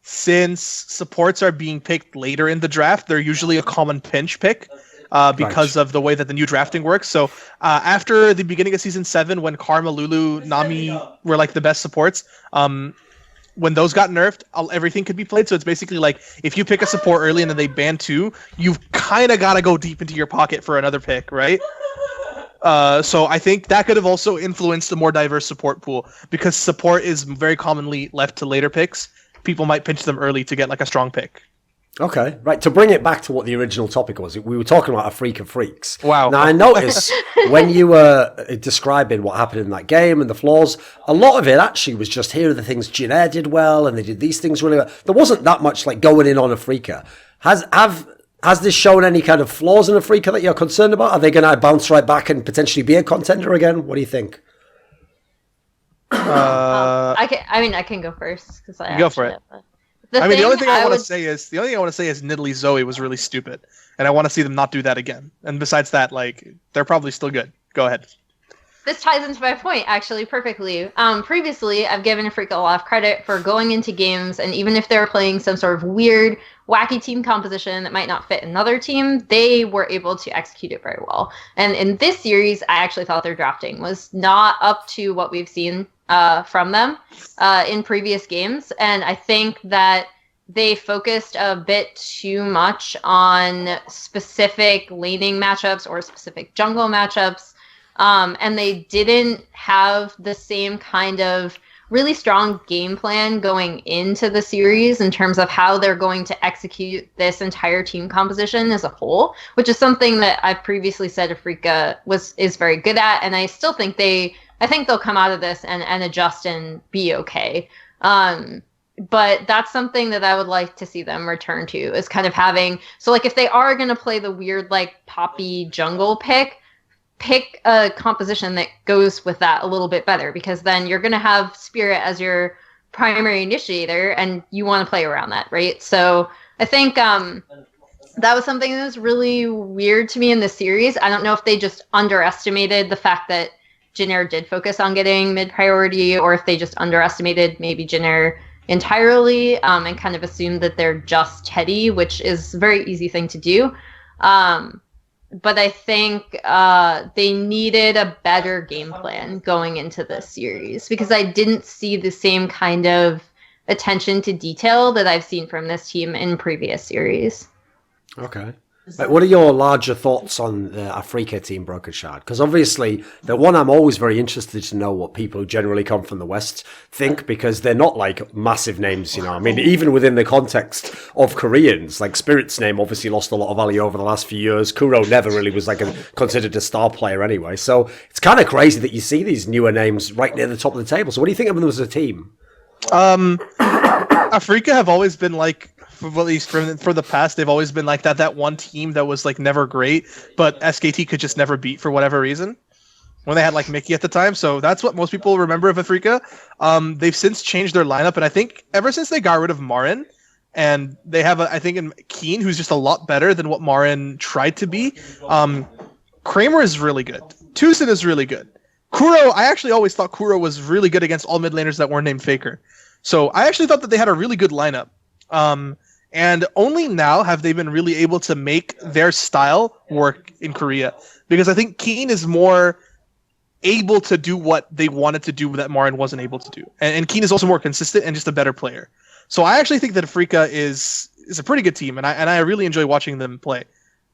Since supports are being picked later in the draft, they're usually a common pinch pick because of the way that the new drafting works. So after the beginning of Season 7, when Karma, Lulu, Nami were, like, the best supports, when those got nerfed, everything could be played. So it's basically like, if you pick a support early and then they ban 2, you've kind of got to go deep into your pocket for another pick, right? So I think that could have also influenced a more diverse support pool, because support is very commonly left to later picks. People might pinch them early to get, like, a strong pick. Okay, right. To bring it back to what the original topic was, we were talking about a freak of freaks. Wow. Now, I noticed when you were describing what happened in that game and the flaws, a lot of it actually was just, here are the things Jin did well, and they did these things really well. There wasn't that much, like, going in on a freaker. Has this shown any kind of flaws in a freaker that you're concerned about? Are they going to bounce right back and potentially be a contender again? What do you think? I can go first because I go for it. The only thing I want to say is Nidalee Zoe was really stupid, and I want to see them not do that again. And besides that, like, they're probably still good. Go ahead. This ties into my point, actually, perfectly. Previously, I've given Afrika a lot of credit for going into games, and even if they were playing some sort of weird, wacky team composition that might not fit another team, they were able to execute it very well. And in this series, I actually thought their drafting was not up to what we've seen from them in previous games. And I think that they focused a bit too much on specific laning matchups or specific jungle matchups. And they didn't have the same kind of really strong game plan going into the series in terms of how they're going to execute this entire team composition as a whole, which is something that I've previously said Afrika is very good at. And I still think I think they'll come out of this and adjust and be okay. But that's something that I would like to see them return to, is kind of having, so like if they are going to play the weird, like, poppy jungle pick a composition that goes with that a little bit better, because then you're going to have Spirit as your primary initiator and you want to play around that, right? So I think that was something that was really weird to me in this series. I don't know if they just underestimated the fact that Jin did focus on getting mid-priority, or if they just underestimated maybe Jin entirely and kind of assumed that they're just Teddy, which is a very easy thing to do. But I think they needed a better game plan going into this series, because I didn't see the same kind of attention to detail that I've seen from this team in previous series. Okay. What are your larger thoughts on the Afrika team, Brokenshard? Because obviously, the one I'm always very interested to know what people who generally come from the West think, because they're not like massive names, you know. I mean, even within the context of Koreans, like Spirit's name obviously lost a lot of value over the last few years. Kuro never really was like considered a star player anyway. So it's kind of crazy that you see these newer names right near the top of the table. So what do you think of them as a team? Afrika have always been like, at least for the past, they've always been like that one team that was like never great, but SKT could just never beat for whatever reason, when they had like Mickey at the time. So that's what most people remember of Afrika. They've since changed their lineup, and I think ever since they got rid of Marin, and they have I think in Keen, who's just a lot better than what Marin tried to be. Kramer is really good. Tucson is really good. Kuro, I actually always thought Kuro was really good against all mid laners that weren't named Faker. So I actually thought that they had a really good lineup. And only now have they been really able to make their style work in Korea. Because I think Keen is more able to do what they wanted to do that Marin wasn't able to do. And Keen is also more consistent and just a better player. So I actually think that Afrika is a pretty good team, and I really enjoy watching them play.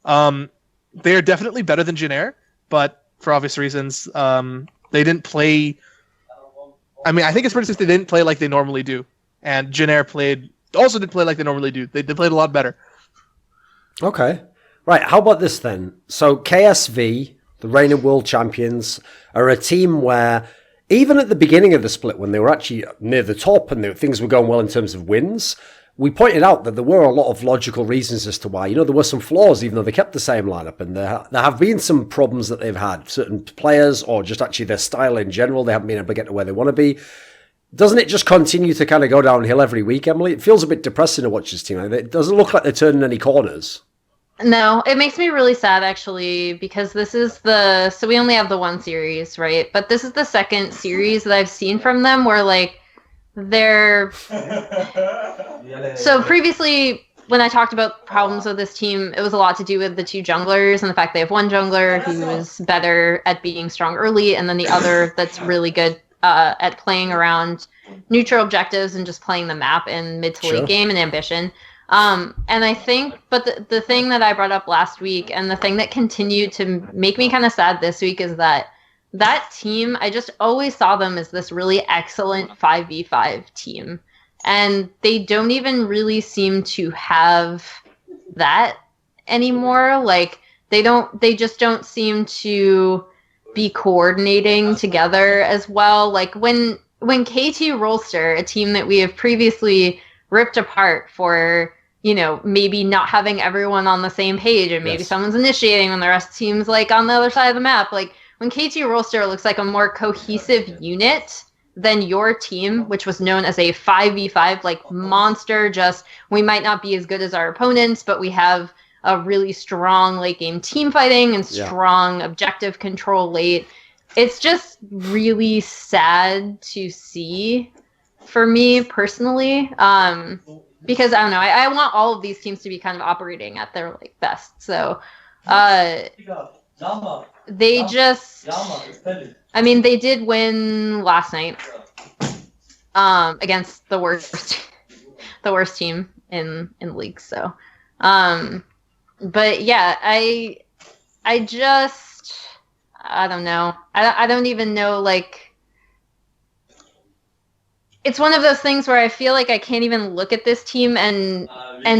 They are definitely better than Jin, but for obvious reasons, they didn't play... I mean, I think it's pretty simple. They didn't play like they normally do. And Jin also didn't play like they normally do. They played a lot better. Okay. Right, how about this then? So KSV, the reigning world champions, are a team where even at the beginning of the split, when they were actually near the top and things were going well in terms of wins, we pointed out that there were a lot of logical reasons as to why. There were some flaws, even though they kept the same lineup. And there have been some problems that they've had. Certain players, or just actually their style in general, they haven't been able to get to where they want to be. Doesn't it just continue to kind of go downhill every week, Emily? It feels a bit depressing to watch this team. It doesn't look like they're turning any corners. No, it makes me really sad, actually, because this is so we only have the one series, right? But this is the second series that I've seen from them where, like, they're... So previously, when I talked about problems with this team, it was a lot to do with the two junglers and the fact they have one jungler who is better at being strong early, and then the other that's really good at playing around neutral objectives and just playing the map in mid to late game and ambition. And I think, but the thing that I brought up last week and the thing that continued to make me kind of sad this week is that team, I just always saw them as this really excellent 5v5 team. And they don't even really seem to have that anymore. Like, they just don't seem to be coordinating together as well. Like, when KT Rolster, a team that we have previously ripped apart for, maybe not having everyone on the same page, and maybe someone's initiating when the rest seems like on the other side of the map. Like, when KT Rolster looks like a more cohesive unit than your team, which was known as a 5v5, like, monster, just, we might not be as good as our opponents, but we have a really strong late game team fighting and strong objective control late. It's just really sad to see for me personally. Because I don't know, I want all of these teams to be kind of operating at their best. So they just, I mean, they did win last night against the worst team in the league. So, but yeah, I don't know. I don't even know, like, it's one of those things where I feel like I can't even look at this team and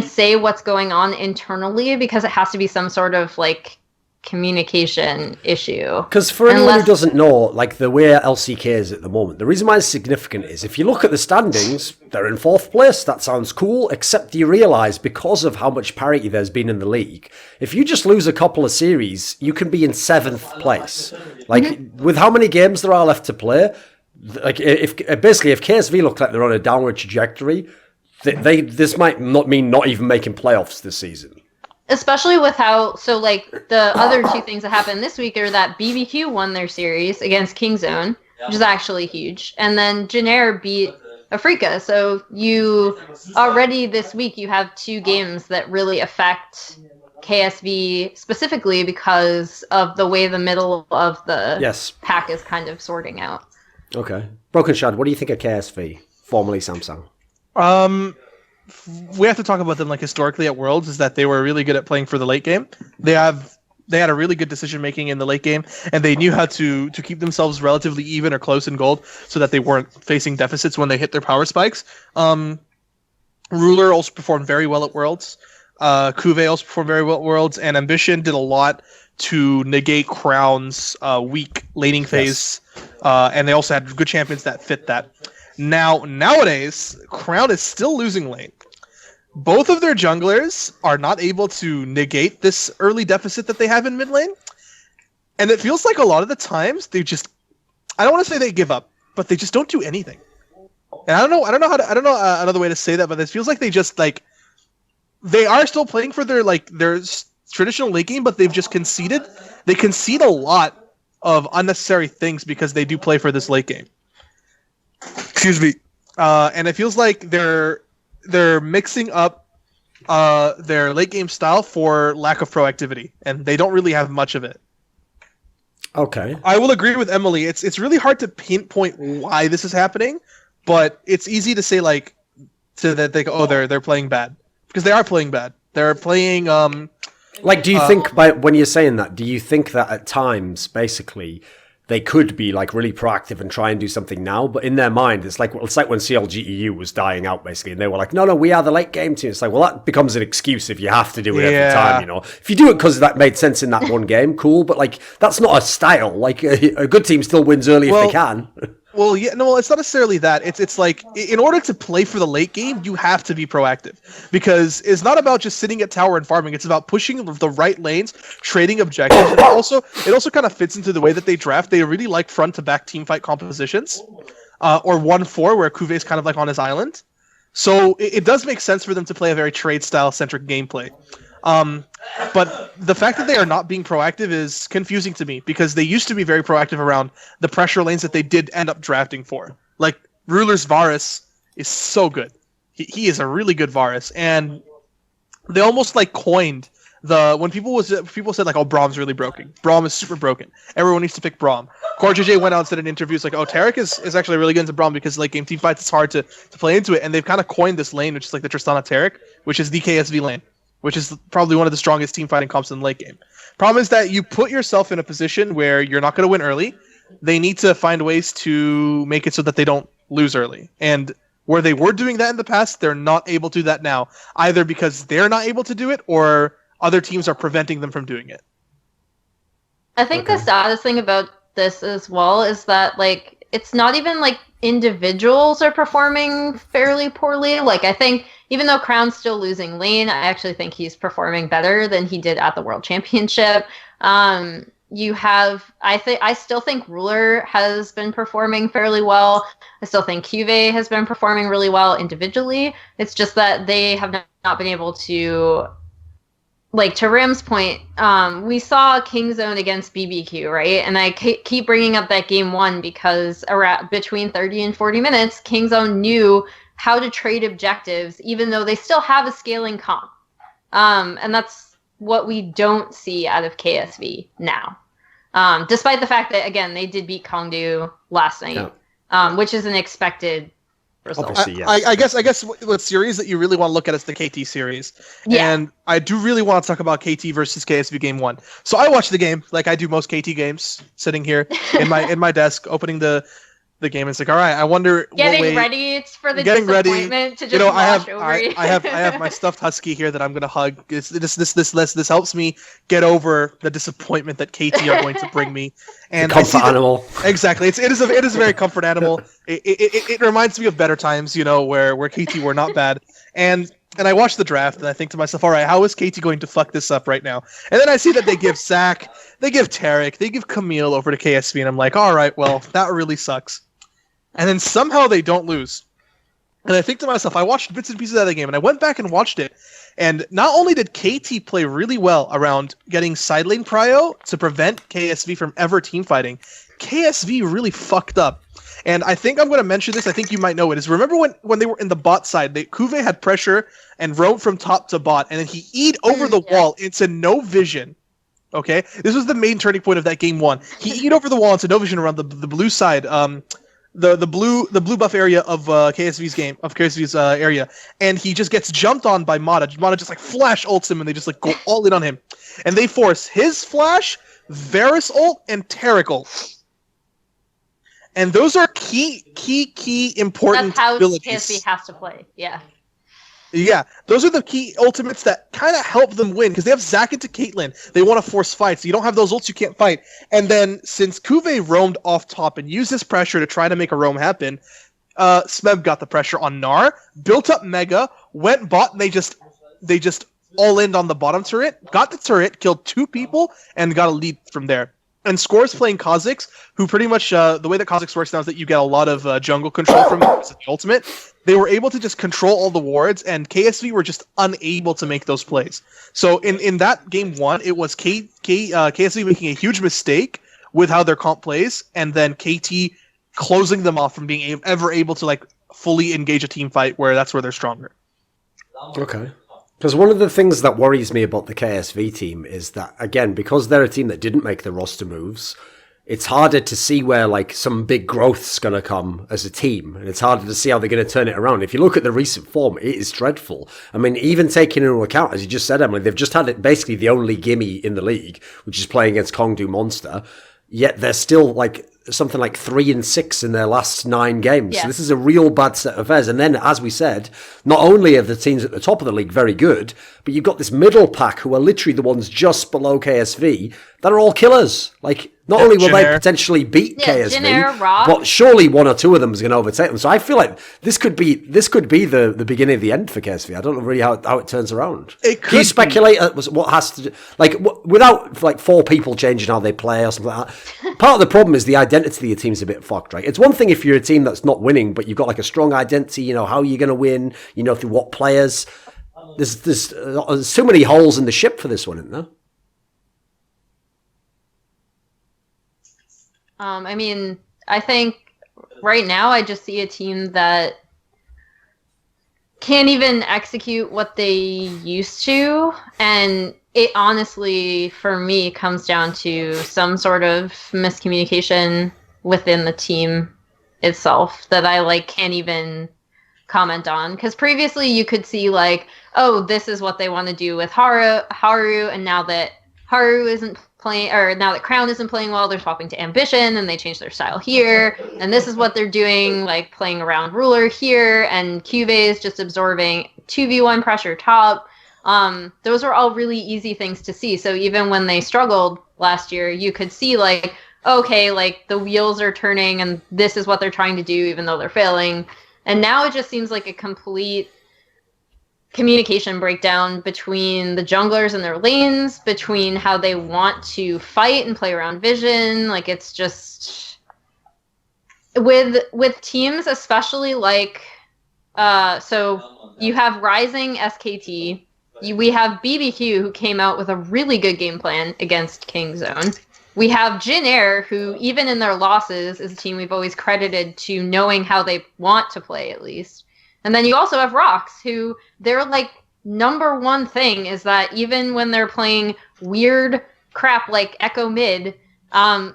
say what's going on internally, because it has to be some sort of, like, communication issue. Because for anyone who doesn't know, like, the way LCK is at the moment, the reason why it's significant is if you look at the standings, they're in 4th place. That sounds cool, except you realise because of how much parity there's been in the league, if you just lose a couple of series, you can be in 7th place. Like, with how many games there are left to play, like, if KSV look like they're on a downward trajectory, this might not mean not even making playoffs this season. Especially with how, so, like, the other two things that happened this week are that BBQ won their series against Kingzone, which is actually huge, and then Jin beat Afrika. So you already this week you have 2 games that really affect KSV specifically because of the way the middle of the pack is kind of sorting out. Okay. Brokenshard, what do you think of KSV, formerly Samsung? We have to talk about them, like, historically at Worlds, is that they were really good at playing for the late game. They had a really good decision making in the late game, and they knew how to keep themselves relatively even or close in gold so that they weren't facing deficits when they hit their power spikes. Ruler also performed very well at Worlds. Kuve also performed very well at Worlds, and Ambition did a lot to negate Crown's weak laning phase, and they also had good champions that fit that. Nowadays, Crown is still losing lane. Both of their junglers are not able to negate this early deficit that they have in mid lane, and it feels like a lot of the times they just, I don't want to say they give up, but they just don't do anything. And I don't know another way to say that, but it feels like they just, like, they are still playing for their traditional late game, but they've just conceded. They concede a lot of unnecessary things because they do play for this late game. Excuse me. And it feels like they're mixing up their late game style for lack of proactivity, and they don't really have much of it. Okay. I will agree with Emily. It's really hard to pinpoint why this is happening, but it's easy to say like that they're playing bad, because they are playing bad. They're playing Like, do you think when you're saying that, do you think that at times, basically, they could be like really proactive and try and do something now, but in their mind, it's like when CLGEU was dying out, basically, and they were like, no, we are the late game team. It's like, well, that becomes an excuse if you have to do it every time, you know. If you do it because that made sense in that one game, cool, but like, that's not a style. Like, a good team still wins early if they can. Well, yeah, no, it's not necessarily that. It's like, in order to play for the late game, you have to be proactive, because it's not about just sitting at tower and farming. It's about pushing the right lanes, trading objectives. And it also kind of fits into the way that they draft. They really like front to back team fight compositions, or 1-4 where Kuve is kind of like on his island. So it does make sense for them to play a very trade style centric gameplay. But the fact that they are not being proactive is confusing to me, because they used to be very proactive around the pressure lanes that they did end up drafting for. Like, Ruler's Varus is so good. He is a really good Varus, and they almost like coined when people said like, oh, Brahm's really broken. Braum is super broken. Everyone needs to pick Braum. CoreJJ went out and said in interviews like, oh, Tarek is actually really good into Braum, because like game team fights, it's hard to play into it, and they've kind of coined this lane, which is like the Tristana Tarek, which is the KSV lane, which is probably one of the strongest team fighting comps in the late game. Problem is that you put yourself in a position where you're not going to win early. They need to find ways to make it so that they don't lose early. And where they were doing that in the past, they're not able to do that now, either because they're not able to do it or other teams are preventing them from doing it. I think the saddest thing about this as well is that, like, it's not even like individuals are performing fairly poorly. Like, I think even though Crown's still losing lane, I actually think he's performing better than he did at the World Championship. I still think Ruler has been performing fairly well. I still think Cuve has been performing really well individually. It's just that they have not been able to, like, to Ram's point, we saw Kingzone against BBQ, right? And I keep bringing up that game one because between 30 and 40 minutes, Kingzone knew how to trade objectives, even though they still have a scaling comp. And that's what we don't see out of KSV now. Despite the fact that, again, they did beat Kongdu last night, which is an expected result. Obviously, yes. I guess what series that you really want to look at is the KT series. Yeah. And I do really want to talk about KT versus KSV game one. So I watched the game like I do most KT games, sitting here in my desk, opening the game. It's like, all right, I wonder getting ready for the disappointment to just wash over you. I have my stuffed husky here that I'm gonna hug. This helps me get over the disappointment that KT are going to bring me. And comfort animal. Exactly. It is a very comfort animal. It reminds me of better times, where KT were not bad. And I watch the draft and I think to myself, all right, how is KT going to fuck this up right now? And then I see that they give Zach, they give Tarek, they give Camille over to KSV, and I'm like, all right, well, that really sucks. And then somehow they don't lose. And I think to myself, I watched bits and pieces of the game, and I went back and watched it. And not only did KT play really well around getting side lane prio to prevent KSV from ever team fighting, KSV really fucked up. And I think I'm going to mention this. I think you might know it. Is remember when they were in the bot side, Kuve had pressure and roamed from top to bot, and then he E'd over the wall into no vision. Okay? This was the main turning point of that game one. He E'd over the wall into no vision around the blue side. The blue buff area of KSV's area, and he just gets jumped on by Mata. Mata just like flash ults him, and they just like go all in on him, and they force his flash, Varus ult, and Tarek ult. And those are key important That's how abilities. KSV has to play. Yeah, those are the key ultimates that kind of help them win, because they have Zac into Caitlyn. They want to force fights. You don't have those ults, you can't fight. And then, since Kuve roamed off top and used his pressure to try to make a roam happen, Smeb got the pressure on Gnar, built up Mega, went bot, and they just all-in on the bottom turret, got the turret, killed 2 people, and got a lead from there. And Score's playing Kha'Zix, who pretty much, the way that Kha'Zix works now is that you get a lot of jungle control from the ultimate. They were able to just control all the wards, and KSV were just unable to make those plays. So in that game one, it was KSV making a huge mistake with how their comp plays, and then KT closing them off from being ever able to like fully engage a team fight where that's where they're stronger. Okay. Because one of the things that worries me about the KSV team is that, again, because they're a team that didn't make the roster moves, it's harder to see where like some big growth's going to come as a team, and it's harder to see how they're going to turn it around. If you look at the recent form, it is dreadful. I mean, even taking into account, as you just said, Emily, they've just had it basically the only gimme in the league, which is playing against Kongdu Monster, yet they're still like something like 3-6 in their last 9 games. Yeah. So this is a real bad set of affairs. And then, as we said, not only are the teams at the top of the league very good, but you've got this middle pack who are literally the ones just below KSV that are all killers. Like, not only will they potentially beat KSV, but surely one or two of them is going to overtake them. So I feel like this could be the beginning of the end for KSV. I don't know really how it turns around. Can you speculate what has to do, like without like 4 people changing how they play or something like that? Part of the problem is the identity of your team's a bit fucked, right? It's one thing if you're a team that's not winning, but you've got like a strong identity. You know how you're going to win. You know through what players. There's too many holes in the ship for this one, isn't there? I mean, I think right now I just see a team that can't even execute what they used to. And it honestly, for me, comes down to some sort of miscommunication within the team itself that I like can't even comment on. Because previously you could see like, oh, this is what they want to do with Haru, and now that Haru isn't playing, or now that Crown isn't playing well, they're swapping to Ambition, and they changed their style here, and this is what they're doing, like playing around Ruler here, and Cuvee is just absorbing 2v1 pressure top. Those are all really easy things to see. So even when they struggled last year, you could see like, okay, like the wheels are turning, and this is what they're trying to do, even though they're failing. And now it just seems like a complete communication breakdown between the junglers and their lanes, between how they want to fight and play around vision. Like it's just with teams, especially like so you have Rising SKT, we have BBQ who came out with a really good game plan against Kingzone. We have Jin Air, who even in their losses is a team we've always credited to knowing how they want to play at least. And then you also have Rocks, who their like number one thing is that even when they're playing weird crap like Echo Mid,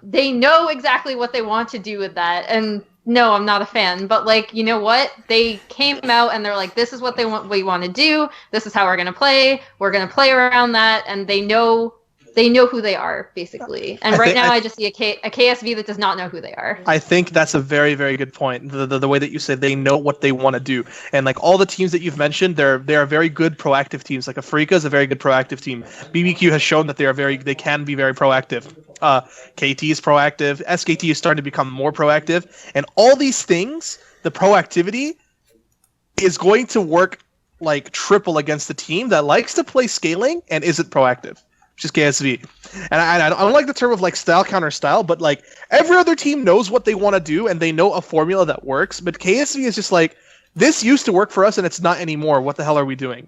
they know exactly what they want to do with that. And no, I'm not a fan, but like, you know what? They came out and they're like, this is what we want to do. This is how we're going to play. We're going to play around that. And they know who they are, basically. And I just see a KSV that does not know who they are. I think that's a very, very good point. The way that you said they know what they want to do. And like all the teams that you've mentioned, they are very good proactive teams. Like Afrika is a very good proactive team. BBQ has shown that they can be very proactive. KT is proactive. SKT is starting to become more proactive. And all these things, the proactivity is going to work like triple against the team that likes to play scaling and isn't proactive, which is KSV. And I don't like the term of like style counter style, but like every other team knows what they want to do and they know a formula that works. But KSV is just like, this used to work for us and it's not anymore. What the hell are we doing?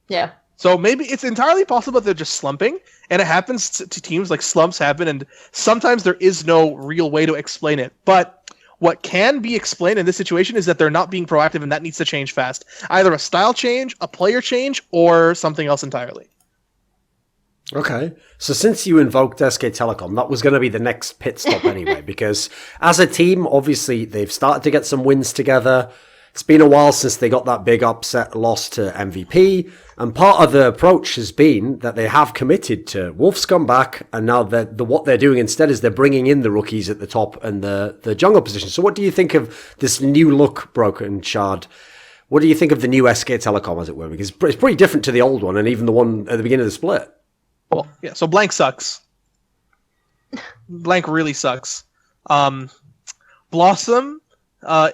Yeah. So maybe it's entirely possible that they're just slumping, and it happens to teams, like slumps happen, and sometimes there is no real way to explain it. But what can be explained in this situation is that they're not being proactive, and that needs to change fast. Either a style change, a player change, or something else entirely. Okay, so since you invoked SK Telecom, that was going to be the next pit stop anyway, because as a team, obviously, they've started to get some wins together. It's been a while since they got that big upset loss to MVP, and part of the approach has been that they have committed to Wolf's come back, and now what they're doing instead is they're bringing in the rookies at the top and the jungle position. So what do you think of this new look, Brokenshard? What do you think of the new SK Telecom, as it were? Because it's pretty different to the old one, and even the one at the beginning of the split. Well, yeah, so Blank sucks. Blank really sucks. Blossom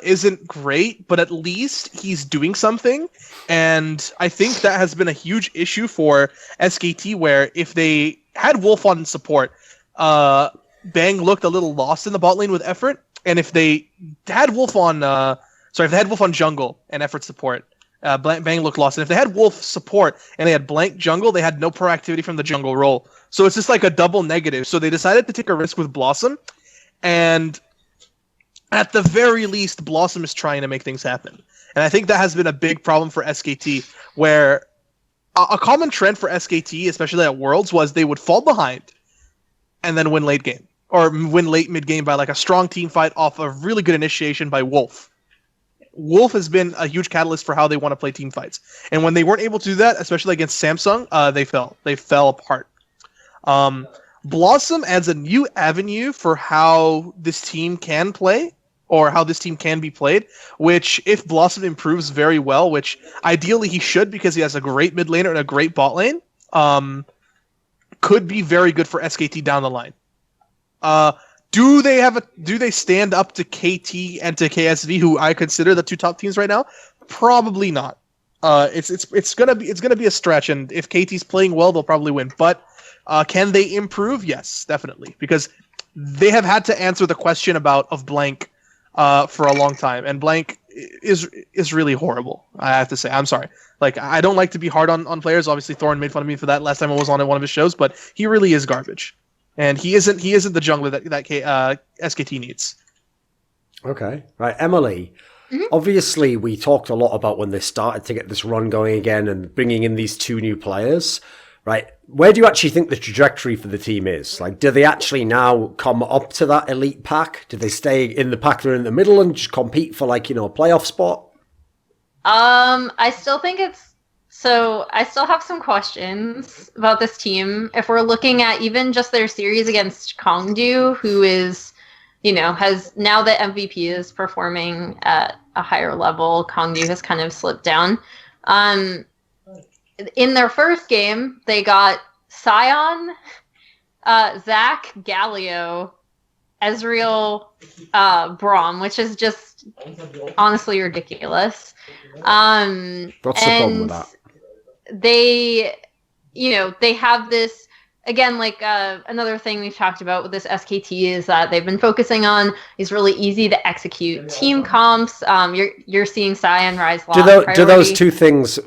isn't great, but at least he's doing something. And I think that has been a huge issue for SKT, where if they had Wolf on support, Bang looked a little lost in the bot lane with effort. And if they had Wolf on, if they had Wolf on jungle and effort support, Bang looked lost. And if they had Wolf support and they had blank jungle, they had no proactivity from the jungle role. So it's just like a double negative. So they decided to take a risk with Blossom, and at the very least, Blossom is trying to make things happen. And I think that has been a big problem for SKT, where a common trend for SKT, especially at Worlds, was they would fall behind and then win late game. Or win late mid-game by like a strong team fight off a really good initiation by Wolf. Wolf has been a huge catalyst for how they want to play team fights. And when they weren't able to do that, especially against Samsung, they fell. They fell apart. Blossom adds a new avenue for how this team can play, or how this team can be played, which if Blossom improves very well, which ideally he should because he has a great mid laner and a great bot lane, could be very good for SKT down the line. Do they stand up to KT and to KSV, who I consider the two top teams right now? Probably not. It's gonna be a stretch, and if KT's playing well, they'll probably win. But can they improve? Yes, definitely, because they have had to answer the question of Blank for a long time, and Blank is really horrible. I have to say, I'm sorry. Like, I don't like to be hard on players. Obviously, Thorin made fun of me for that last time I was on one of his shows, but he really is garbage. And he isn't the jungler that SKT needs. Okay. Right, Emily. Mm-hmm. Obviously, we talked a lot about when they started to get this run going again and bringing in these two new players. Right. Where do you actually think the trajectory for the team is? Like, do they actually now come up to that elite pack? Do they stay in the pack they're in the middle and just compete for, like, a playoff spot? I still think I still have some questions about this team. If we're looking at even just their series against Kongdu, who is, has now that MVP is performing at a higher level, Kongdu has kind of slipped down. In their first game, they got Sion, Zach, Galio, Ezreal, Braum, which is just honestly ridiculous. What's the problem with that? They have this, again, like another thing we've talked about with this SKT is that they've been focusing on is really easy to execute team comps. You're seeing Sion rise a lot. Do those two things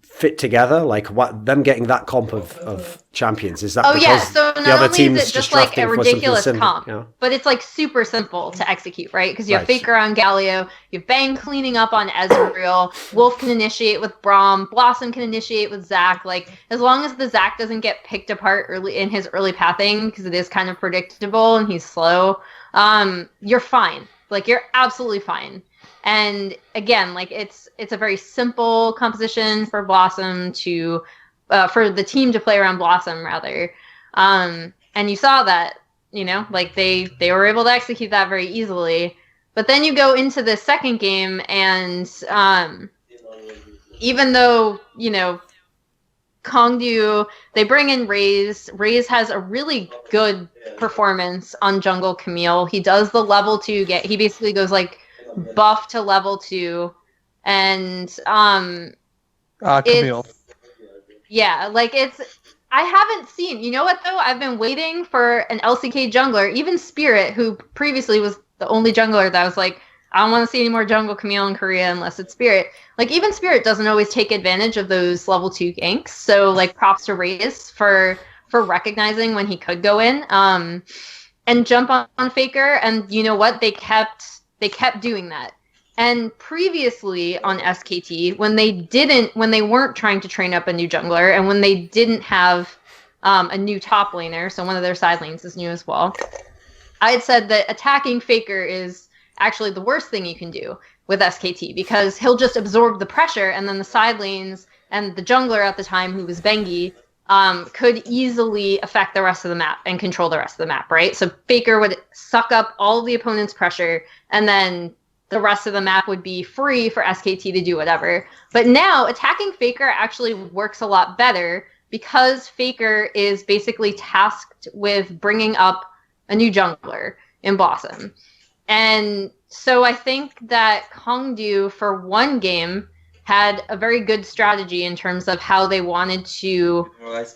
fit together? Like, what them getting that comp of champions, is that because so the other teams is it just like a ridiculous comp, but it's like super simple to execute, right? Because you have Faker on Galio, you have Bang cleaning up on Ezreal, Wolf can initiate with Braum, Blossom can initiate with Zac. Like, as long as the Zac doesn't get picked apart early in his early pathing, because it is kind of predictable and he's slow, you're fine. Like, you're absolutely fine. And again, like, it's a very simple composition for Blossom to, for the team to play around Blossom, rather. And you saw that, like, they were able to execute that very easily. But then you go into the second game, and even though, Kongdu, they bring in Raze. Raze has a really good performance on Jungle Camille. He does the level 2 he basically goes, like, buff to level 2, and Camille. I haven't seen, you know what though, I've been waiting for an LCK jungler, even Spirit, who previously was the only jungler that I was like, I don't want to see any more Jungle Camille in Korea unless it's Spirit. Like, even Spirit doesn't always take advantage of those level 2 ganks, so, like, props to Raze for recognizing when he could go in and jump on Faker. And you know what, they kept doing that. And previously on SKT, when they weren't trying to train up a new jungler, and when they didn't have a new top laner, so one of their side lanes is new as well, I had said that attacking Faker is actually the worst thing you can do with SKT, because he'll just absorb the pressure, and then the side lanes and the jungler at the time, who was Bengi, could easily affect the rest of the map and control the rest of the map, right? So Faker would suck up all the opponent's pressure, and then the rest of the map would be free for SKT to do whatever. But now, attacking Faker actually works a lot better, because Faker is basically tasked with bringing up a new jungler in Blossom. And so I think that Kongdu, for one game, had a very good strategy in terms of how they wanted to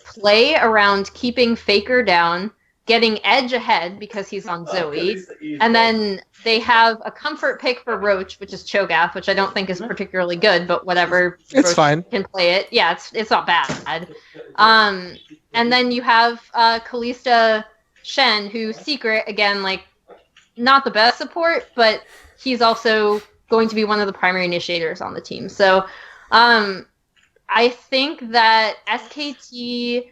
play around keeping Faker down, getting Edge ahead because he's on Zoe, and then they have a comfort pick for Roach, which is Cho'Gath, which I don't think is particularly good, but whatever. It's Roach fine. Can play it. Yeah, it's not bad. And then you have Kalista Shen, who's Secret, again, like, not the best support, but he's also going to be one of the primary initiators on the team. So I I think that SKT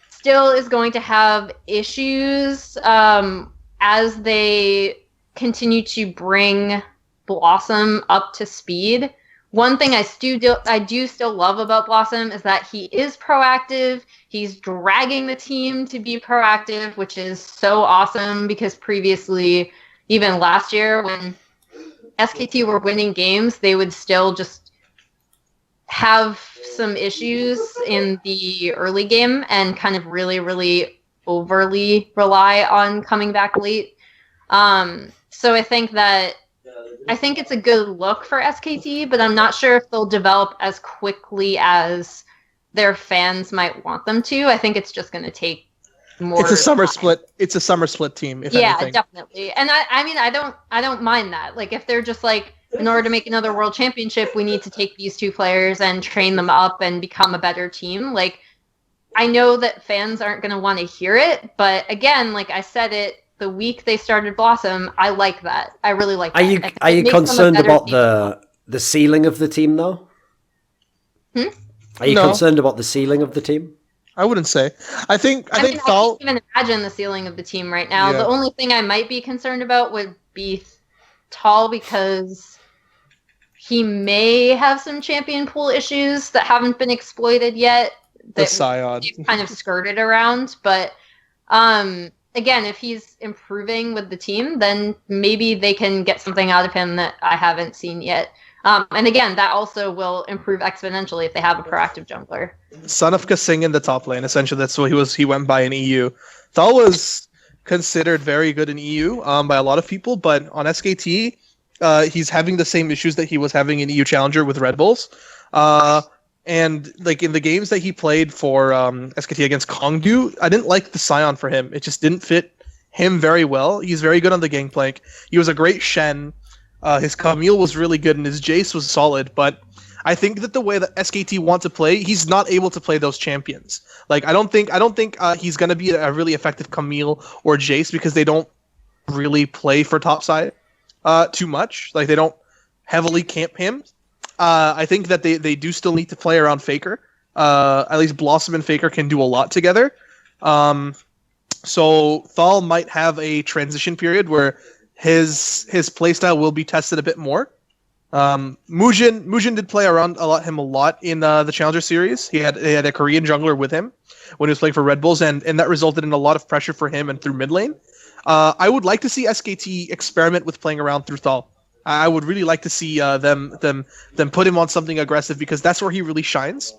still is going to have issues as they continue to bring Blossom up to speed. One thing I do still love about Blossom is that he is proactive. He's dragging the team to be proactive, which is so awesome because previously, even last year when SKT were winning games, they would still just have some issues in the early game and kind of really, really overly rely on coming back late. So I think it's a good look for SKT, but I'm not sure if they'll develop as quickly as their fans might want them to. I think it's just going to take more. It's a summer time. split. It's a summer split team. If anything. Definitely. And I don't mind that. Like if they're just like, in order to make another world championship, we need to take these two players and train them up and become a better team. Like, I know that fans aren't going to want to hear it, but again, like I said it the week they started Blossom, I like that. I really like that. Are you concerned about the ceiling of the team, though? Are you concerned about the ceiling of the team? I wouldn't say. I think I can't even imagine the ceiling of the team right now. Yeah. The only thing I might be concerned about would be Tall, because he may have some champion pool issues that haven't been exploited yet. The Scion. They've kind of skirted around. But again, if he's improving with the team, then maybe they can get something out of him that I haven't seen yet. And again, that also will improve exponentially if they have a proactive jungler. Son of Kasing in the top lane. Essentially, that's what he went by in EU. Thal was considered very good in EU by a lot of people, but on SKT, he's having the same issues that he was having in EU Challenger with Red Bulls. And like in the games that he played for SKT against Kongdu, I didn't like the Scion for him. It just didn't fit him very well. He's very good on the gangplank. He was a great Shen. His Camille was really good and his Jace was solid, but I think that the way that SKT want to play, he's not able to play those champions. Like I don't think he's gonna be a really effective Camille or Jace because they don't really play for topside too much. Like they don't heavily camp him. I think that they do still need to play around Faker. At least Blossom and Faker can do a lot together. So Thal might have a transition period where his playstyle will be tested a bit more. Mujin did play around him a lot in the Challenger series. He had a Korean jungler with him when he was playing for Red Bulls, and that resulted in a lot of pressure for him and through mid lane. I would like to see SKT experiment with playing around through Thal. I would really like to see them put him on something aggressive because that's where he really shines.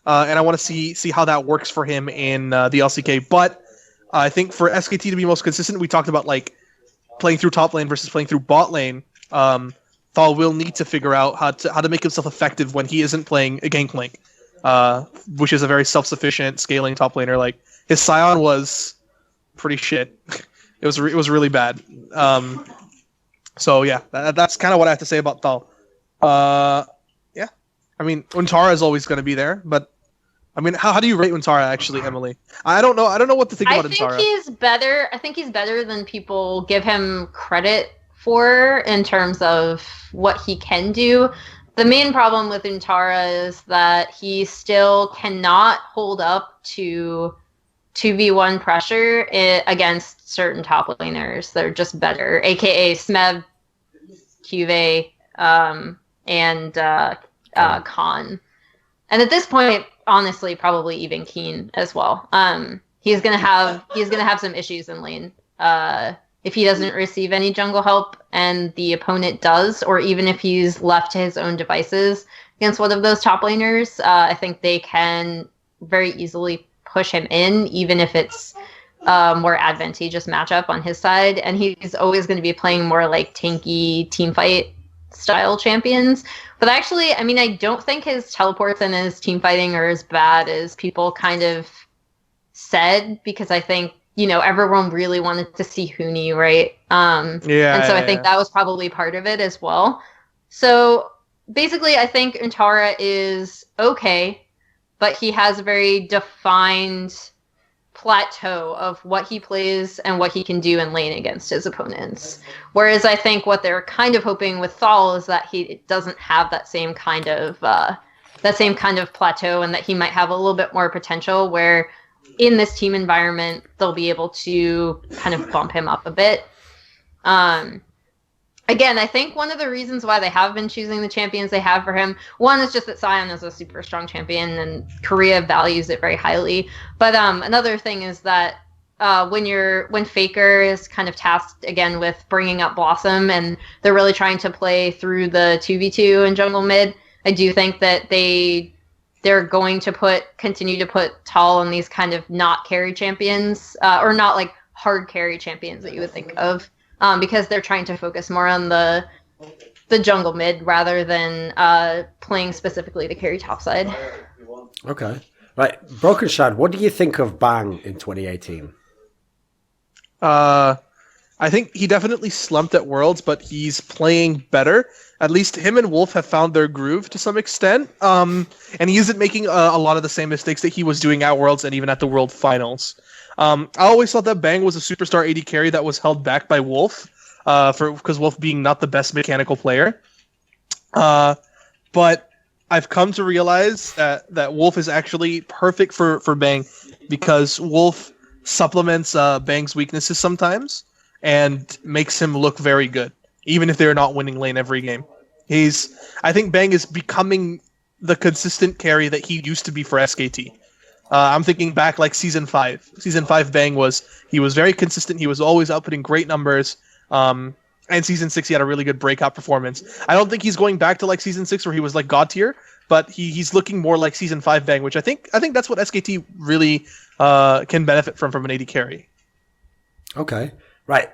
And I want to see how that works for him in the LCK. But I think for SKT to be most consistent, we talked about like playing through top lane versus playing through bot lane. Thal will need to figure out how to make himself effective when he isn't playing a gangplank, which is a very self-sufficient scaling top laner. Like his Scion was pretty shit. It was really bad. So yeah, that's kind of what I have to say about Thal. Yeah, I mean Untara is always going to be there, but I mean, how do you rate Untara actually, Emily? I don't know what to think about Untara. I think he's better than people give him credit for in terms of what he can do. The main problem with Untara is that he still cannot hold up to 2v1 pressure against certain top laners. They're just better, aka Smev, Cuvee, and Khan. And at this point, honestly, probably even Keen as well. He's gonna have some issues in lane. If he doesn't receive any jungle help and the opponent does, or even if he's left to his own devices against one of those top laners, I think they can very easily push him in, even if it's more advantageous matchup on his side. And he's always going to be playing more like tanky teamfight style champions. But actually, I mean, I don't think his teleports and his team fighting are as bad as people kind of said, because I think, you know, everyone really wanted to see Huni, right? I think that was probably part of it as well. So basically, I think Untara is okay, but he has a very defined plateau of what he plays and what he can do in lane against his opponents. Whereas I think what they're kind of hoping with Thal is that he doesn't have that same kind of that same kind of plateau, and that he might have a little bit more potential where in this team environment they'll be able to kind of bump him up a bit. Again, I think one of the reasons why they have been choosing the champions they have for him, one is just that Sion is a super strong champion and Korea values it very highly. But another thing is that when Faker is kind of tasked again with bringing up Blossom and they're really trying to play through the 2v2 in jungle mid, I do think that they're going to continue to put Tall on these kind of not carry champions, or not like hard carry champions that you would think of. Because they're trying to focus more on the jungle mid rather than playing specifically to carry topside. Okay. Right. Brokenshard, what do you think of Bang in 2018? I think he definitely slumped at Worlds, but he's playing better. At least him and Wolf have found their groove to some extent. And he isn't making a lot of the same mistakes that he was doing at Worlds and even at the World Finals. I always thought that Bang was a superstar AD carry that was held back by Wolf, because Wolf being not the best mechanical player. But I've come to realize that Wolf is actually perfect for Bang, because Wolf supplements Bang's weaknesses sometimes and makes him look very good, even if they're not winning lane every game. I think Bang is becoming the consistent carry that he used to be for SKT. I'm thinking back like Season 5. Season 5 Bang was very consistent. He was always outputting great numbers. And Season 6 he had a really good breakout performance. I don't think he's going back to like Season 6 where he was like God tier, but he's looking more like Season 5 Bang, which I think that's what SKT really can benefit from an AD carry. Okay. Right,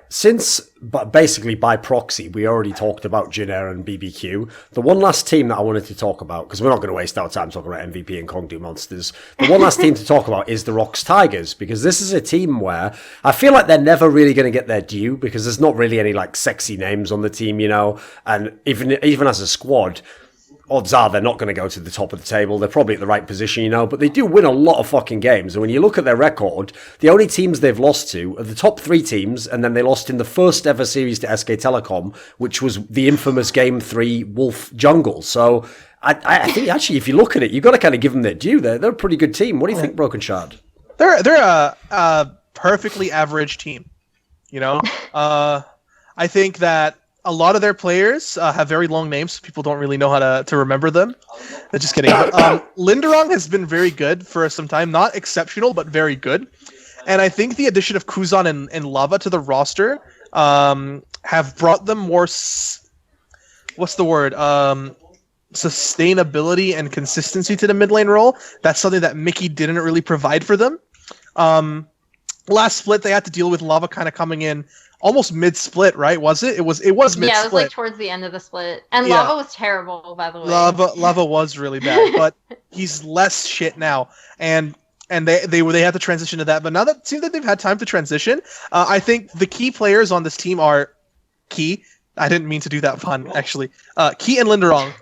but basically by proxy, we already talked about Jin-Air and BBQ. The one last team that I wanted to talk about, because we're not going to waste our time talking about MVP and Kongdu Monsters, the one last team to talk about is the ROX Tigers, because this is a team where I feel like they're never really going to get their due, because there's not really any like sexy names on the team, and even as a squad, odds are they're not going to go to the top of the table. They're probably at the right position, but they do win a lot of fucking games. And when you look at their record, the only teams they've lost to are the top 3 teams, and then they lost in the first ever series to SK Telecom, which was the infamous Game 3 Wolf Jungle. So I think actually, if you look at it, you've got to kind of give them their due. They're a pretty good team. What do you think, Brokenshard? They're a perfectly average team. I think that a lot of their players have very long names. So people don't really know how to remember them. Just kidding. Linderong has been very good for some time. Not exceptional, but very good. And I think the addition of Kuzan and Lava to the roster have brought them more... what's the word? Sustainability and consistency to the mid lane role. That's something that Mickey didn't really provide for them. Last split, they had to deal with Lava kind of coming in almost mid-split, right? Was it? It was mid-split. Yeah, it was like towards the end of the split. And yeah. Lava was terrible, by the way. Lava was really bad, but he's less shit now. And they had to transition to that. But now that it seems that they've had time to transition, I think the key players on this team are Key. I didn't mean to do that pun, actually. Key and Linderong.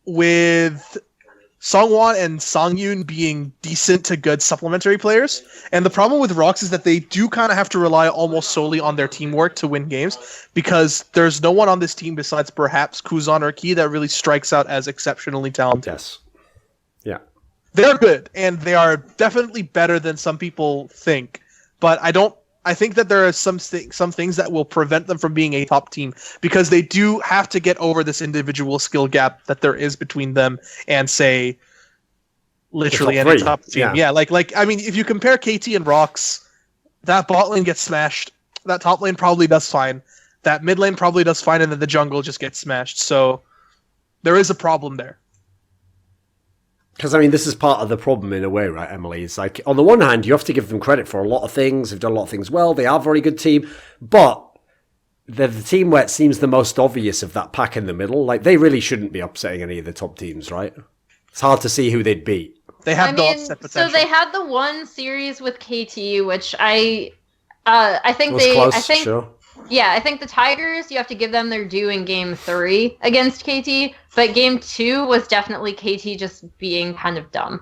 With Songwon and Songyun being decent to good supplementary players. And the problem with ROX is that they do kind of have to rely almost solely on their teamwork to win games, because there's no one on this team besides perhaps Kuzan or Key that really strikes out as exceptionally talented. Yes. Yeah. They're good, and they are definitely better than some people think. But I think that there are some things that will prevent them from being a top team, because they do have to get over this individual skill gap that there is between them and, say, literally any top team. Yeah, I mean, if you compare KT and ROX, that bot lane gets smashed. That top lane probably does fine. That mid lane probably does fine, and then the jungle just gets smashed. So there is a problem there. Because, I mean, this is part of the problem in a way, right, Emily? It's like, on the one hand, you have to give them credit for a lot of things. They've done a lot of things well. They are a very good team. But they're the team where it seems the most obvious of that pack in the middle. Like, they really shouldn't be upsetting any of the top teams, right? It's hard to see who they'd beat. They have upset potential. So they had the one series with KT, which I think Sure. Yeah, I think the Tigers, you have to give them their due in Game 3 against KT, but Game 2 was definitely KT just being kind of dumb.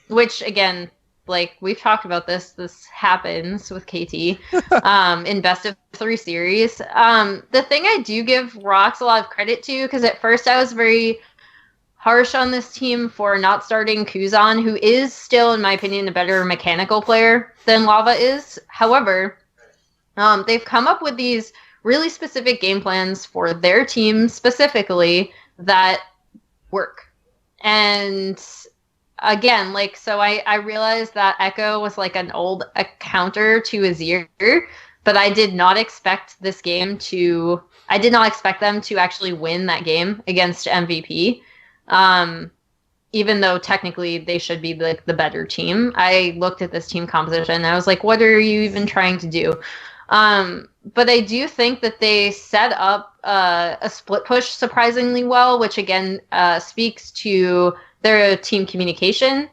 Which, again, like, we've talked about this happens with KT in best of 3 series. The thing I do give ROX a lot of credit to, because at first I was very harsh on this team for not starting Kuzan, who is still, in my opinion, a better mechanical player than Lava is. However, they've come up with these really specific game plans for their team specifically that work. And again, like, so I realized that Echo was like an old counter to Azir, but I did not expect them to actually win that game against MVP. Even though technically they should be like the better team. I looked at this team composition and I was like, what are you even trying to do? But I do think that they set up a split push surprisingly well, which again speaks to their team communication.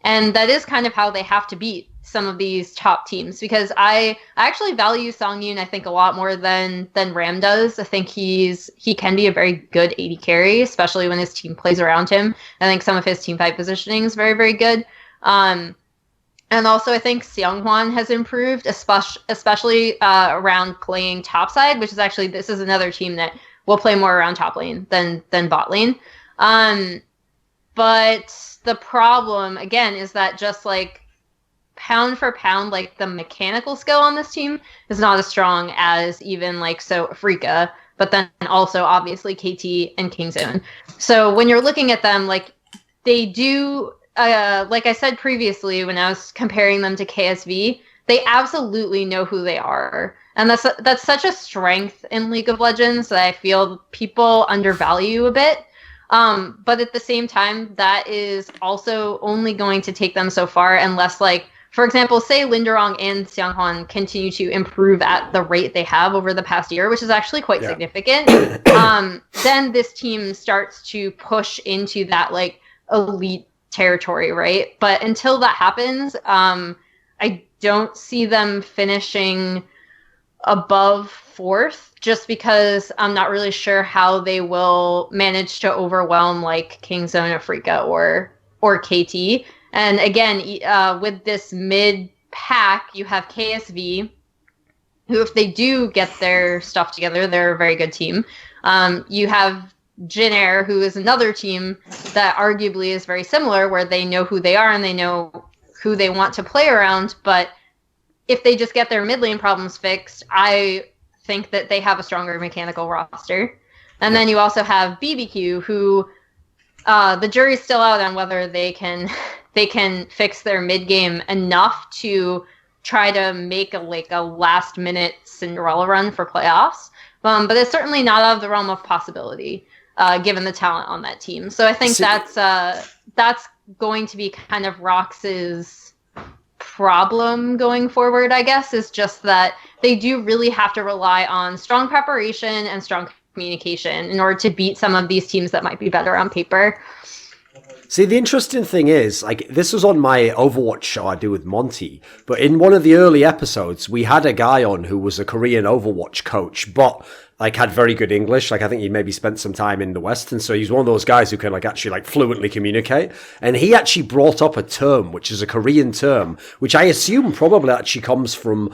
And that is kind of how they have to beat some of these top teams, because I actually value Songyun, I think, a lot more than Ram does. I think he can be a very good AD carry, especially when his team plays around him. I think some of his team fight positioning is very, very good. And also I think Seonghwan has improved, especially around playing topside, which is actually, this is another team that will play more around top lane than bot lane. But the problem, again, is that just like pound for pound, like the mechanical skill on this team is not as strong as even like Afrika, but then also obviously KT and Kingzone. So when you're looking at them, like they do, like I said previously when I was comparing them to KSV, they absolutely know who they are. And that's such a strength in League of Legends that I feel people undervalue a bit. But at the same time, that is also only going to take them so far unless, like, for example, say Linderong and Seonghwan continue to improve at the rate they have over the past year, which is actually quite significant. Then this team starts to push into that like elite territory, right? But until that happens, I don't see them finishing above fourth, just because I'm not really sure how they will manage to overwhelm like Kingzone, Afrika, or KT. And again, with this mid pack, you have KSV, who, if they do get their stuff together, they're a very good team. You have Jin, who is another team that arguably is very similar, where they know who they are and they know who they want to play around. But if they just get their mid lane problems fixed, I think that they have a stronger mechanical roster. And then you also have BBQ, who the jury's still out on whether they can fix their mid game enough to try to make a last minute Cinderella run for playoffs. But it's certainly not out of the realm of possibility, given the talent on that team. So I think that's going to be kind of Rox's problem going forward, I guess, is just that they do really have to rely on strong preparation and strong communication in order to beat some of these teams that might be better on paper. See, the interesting thing is, like, this was on my Overwatch show I do with Monty, but in one of the early episodes, we had a guy on who was a Korean Overwatch coach, but like had very good English. Like, I think he maybe spent some time in the West, and so he's one of those guys who can like actually like fluently communicate. And he actually brought up a term, which is a Korean term, which I assume probably actually comes from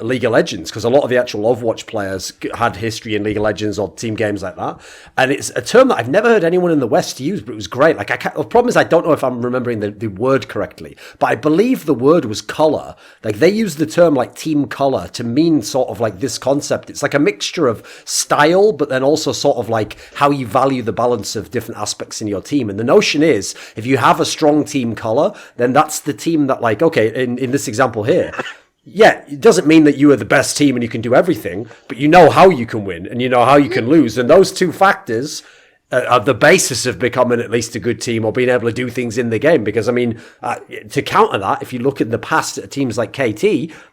League of Legends, because a lot of the actual Overwatch players had history in League of Legends or team games like that. And it's a term that I've never heard anyone in the West use, but it was great. Like, the problem is I don't know if I'm remembering the word correctly, but I believe the word was color. Like, they use the term like team color to mean sort of like this concept. It's like a mixture of style, but then also sort of like how you value the balance of different aspects in your team. And the notion is, if you have a strong team color, then that's the team that, like, okay, in this example here, yeah, it doesn't mean that you are the best team and you can do everything, but you know how you can win and you know how you can lose. And those two factors are the basis of becoming at least a good team or being able to do things in the game. Because, I mean, to counter that, if you look in the past at teams like KT,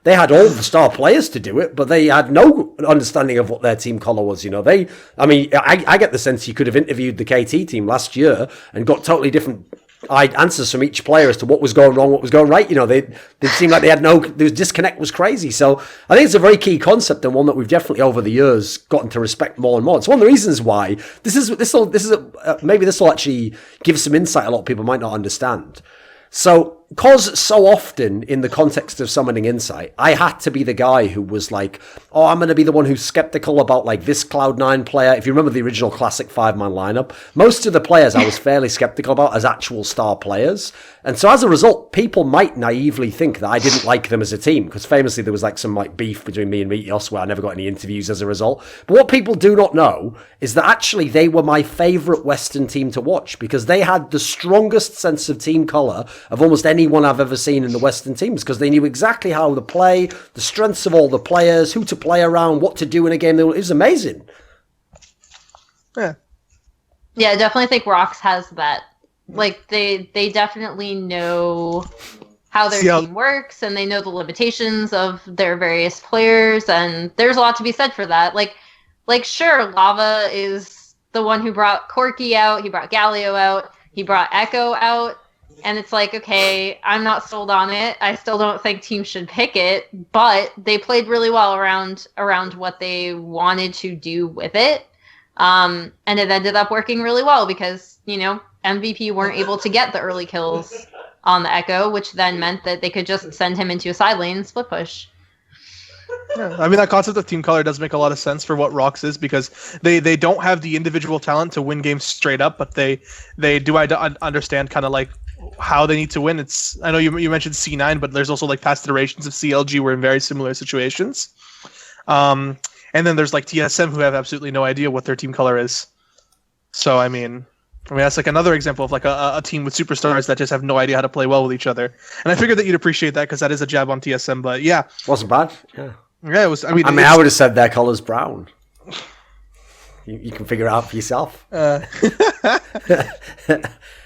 they had all the star players to do it, but they had no understanding of what their team color was. You know, I get the sense you could have interviewed the KT team last year and got totally different answers from each player as to what was going wrong, what was going right. You know, they seemed like they had the disconnect was crazy. So I think it's a very key concept, and one that we've definitely over the years gotten to respect more and more. It's one of the reasons why maybe this will actually give some insight a lot of people might not understand. So because so often in the context of summoning Insight, I had to be the guy who was like, oh, I'm going to be the one who's skeptical about like this Cloud9 player. If you remember the original classic 5-man lineup, most of the players I was fairly skeptical about as actual star players. And so as a result, people might naively think that I didn't like them as a team, because famously there was like some like beef between me and Meteos where I never got any interviews as a result. But what people do not know is that actually they were my favourite Western team to watch, because they had the strongest sense of team colour of almost anyone I've ever seen in the Western teams, because they knew exactly how to play, the strengths of all the players, who to play around, what to do in a game. It was amazing. Yeah. Yeah, I definitely think Rox has that. Like, they definitely know how their team works, and they know the limitations of their various players, and there's a lot to be said for that. Like sure, Lava is the one who brought Corki out, he brought Galio out, he brought Echo out, and it's like, okay, I'm not sold on it. I still don't think teams should pick it, but they played really well around what they wanted to do with it. And it ended up working really well because, you know, MVP weren't able to get the early kills on the Echo, which then meant that they could just send him into a side lane and split push. Yeah, I mean, that concept of team color does make a lot of sense for what Rox is, because they don't have the individual talent to win games straight up, but they do understand kind of like how they need to win. I know you mentioned C9, but there's also like past iterations of CLG were in very similar situations. And then there's like TSM who have absolutely no idea what their team color is. So I mean that's like another example of like a team with superstars that just have no idea how to play well with each other. And I figured that you'd appreciate that because that is a jab on TSM. But yeah, wasn't bad. Yeah, it was. I mean, I would have said their color's brown. You can figure it out for yourself.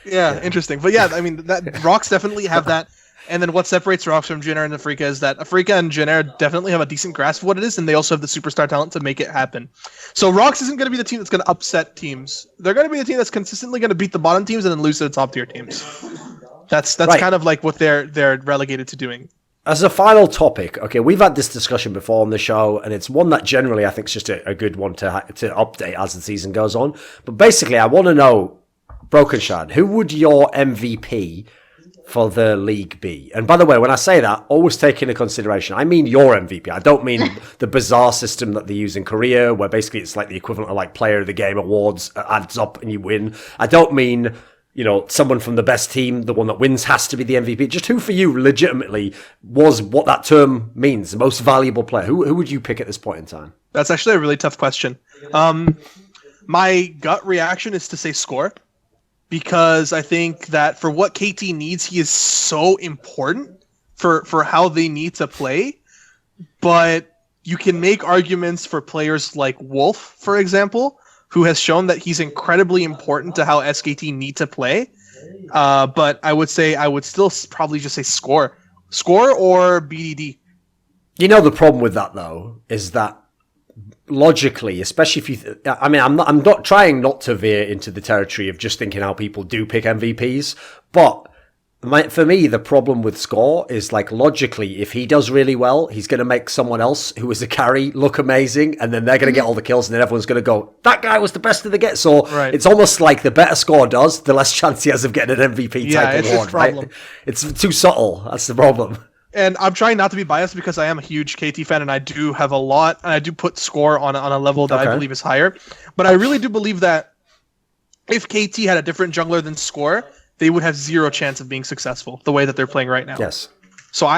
Yeah, interesting. But yeah, I mean, that Rox definitely have that. And then what separates Rox from Jin Air and Afrika is that Afrika and Jin Air definitely have a decent grasp of what it is, and they also have the superstar talent to make it happen. So Rox isn't going to be the team that's going to upset teams. They're going to be the team that's consistently going to beat the bottom teams and then lose to the top tier teams. That's right. Kind of like what they're relegated to doing. As a final topic, okay, we've had this discussion before on the show, and it's one that generally I think is just a good one to update as the season goes on. But basically, I want to know, Brokenshard, who would your MVP for the league be? And by the way, when I say that, always take into consideration, I mean your MVP. I don't mean the bizarre system that they use in Korea, where basically it's like the equivalent of like Player of the Game awards, adds up and you win. I don't mean, you know, someone from the best team, the one that wins has to be the MVP. Just who for you legitimately was what that term means, the most valuable player. Who would you pick at this point in time? That's actually a really tough question. My gut reaction is to say Score, because I think that for what KT needs, he is so important for how they need to play. But you can make arguments for players like Wolf, for example, who has shown that he's incredibly important to how SKT need to play. But I would still probably just say Score or BDD. You know, the problem with that though is that logically, especially if you, I'm not trying not to veer into the territory of just thinking how people do pick MVPs, but for me, the problem with Score is, like, logically, if he does really well, he's going to make someone else who is a carry look amazing, and then they're going to get all the kills, and then everyone's going to go, that guy was the best of the get. So It's almost like the better Score does, the less chance he has of getting an MVP type award, right? It's too subtle. That's the problem. And I'm trying not to be biased because I am a huge KT fan, and I do have a lot, and I do put Score on a level that I believe is higher. But I really do believe that if KT had a different jungler than Score, they would have zero chance of being successful the way that they're playing right now. Yes. So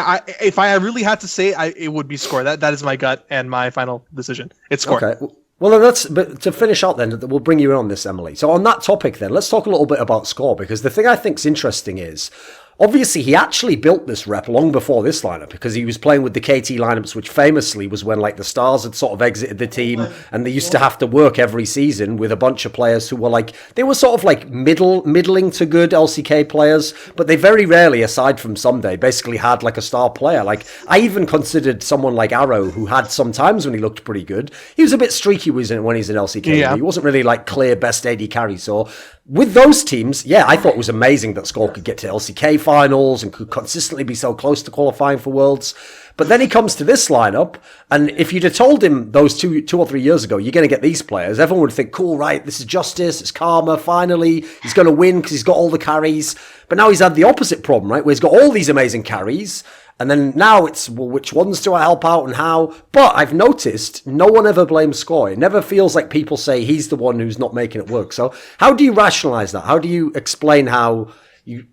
if I really had to say, it would be Score. That is my gut and my final decision. It's Score. Okay. Well, but to finish out then, we'll bring you in on this, Emily. So on that topic then, let's talk a little bit about Score, because the thing I think is interesting is, obviously, he actually built this rep long before this lineup, because he was playing with the KT lineups, which famously was when, like, the Stars had sort of exited the team, and they used to have to work every season with a bunch of players who were, like, they were sort of like middling to good LCK players, but they very rarely, aside from Someday, basically had like a star player. Like, I even considered someone like Arrow, who had some times when he looked pretty good. He was a bit streaky when he's in LCK. Yeah. He wasn't really like clear best AD carry. So with those teams, yeah, I thought it was amazing that Score could get to LCK finals and could consistently be so close to qualifying for Worlds. But then he comes to this lineup, and if you'd have told him those two or 3 years ago, you're going to get these players, everyone would think, cool, right, this is Justice, it's Karma, finally, he's going to win because he's got all the carries. But now he's had the opposite problem, right? Where he's got all these amazing carries, and then now it's, well, which ones do I help out and how? But I've noticed no one ever blames Score. It never feels like people say he's the one who's not making it work. So how do you rationalize that? How do you explain how you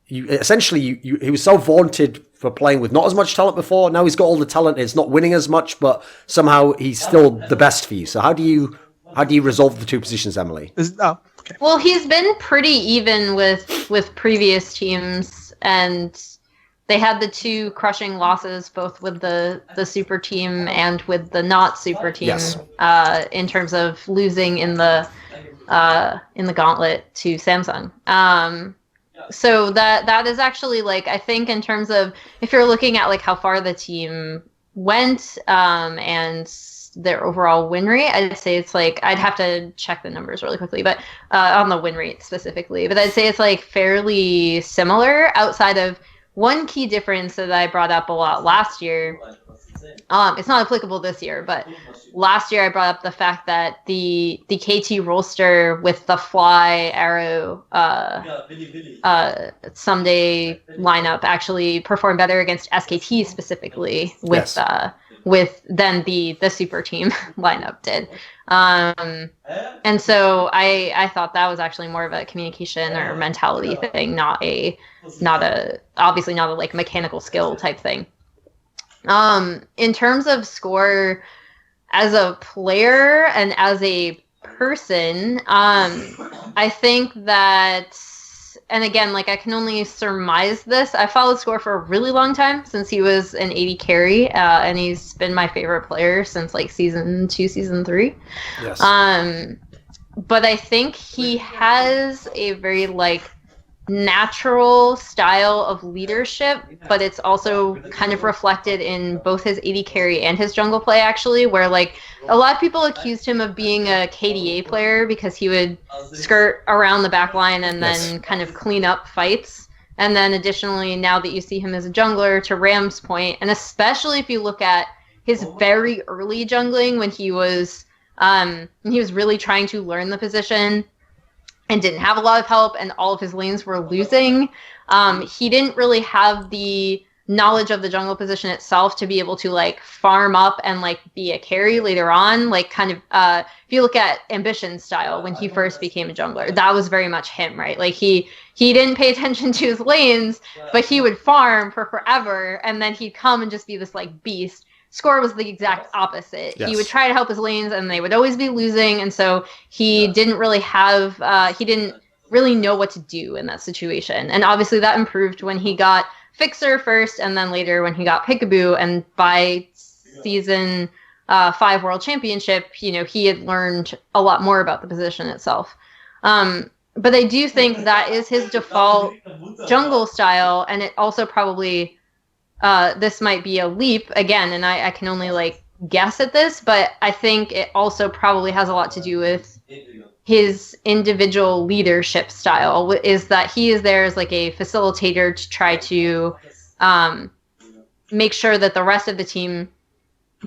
essentially, he was so vaunted for playing with not as much talent before. Now he's got all the talent. It's not winning as much, but somehow he's still the best for you. So how do you resolve the two positions, Emily? Okay. Well, he's been pretty even with previous teams, and they had the two crushing losses, both with the super team and with the not super team. Yes. In terms of losing in the gauntlet to Samsung. So that is actually, like, I think in terms of, if you're looking at like how far the team went and their overall win rate, I'd say it's like, I'd have to check the numbers really quickly, but on the win rate specifically, but I'd say it's like fairly similar, outside of one key difference that I brought up a lot last year. It's not applicable this year, but last year I brought up the fact that the KT roster with the Fly, Arrow, Someday lineup actually performed better against SKT specifically with than the super team lineup did. And so I thought that was actually more of a communication or mentality thing, not a obviously not a like mechanical skill type thing. In terms of Score as a player and as a person, I think that, and again, like, I can only surmise this. I followed Score for a really long time, since he was an 80 carry, and he's been my favorite player since like season 2, season 3. Yes. But I think he has a very like natural style of leadership, but it's also kind of reflected in both his AD carry and his jungle play, actually, where like a lot of people accused him of being a KDA player because he would skirt around the back line and then kind of clean up fights. And then additionally, now that you see him as a jungler, to Ram's point, and especially if you look at his very early jungling when he was really trying to learn the position and didn't have a lot of help, and all of his lanes were losing. He didn't really have the knowledge of the jungle position itself to be able to like farm up and like be a carry later on. Like, kind of, if you look at Ambition's style when he first became a jungler, that was very much him, right? Like he didn't pay attention to his lanes, but he would farm for forever, and then he'd come and just be this like beast. Score was the exact opposite. Yes. He would try to help his lanes, and they would always be losing, and so he didn't really have, he didn't really know what to do in that situation. And obviously that improved when he got Fixer first, and then later when he got Peekaboo, and by season 5 World Championship, you know, he had learned a lot more about the position itself. But I do think that is his default jungle style, and it also probably... this might be a leap again, and I can only like guess at this, but I think it also probably has a lot to do with his individual leadership style, is that he is there as like a facilitator to try to make sure that the rest of the team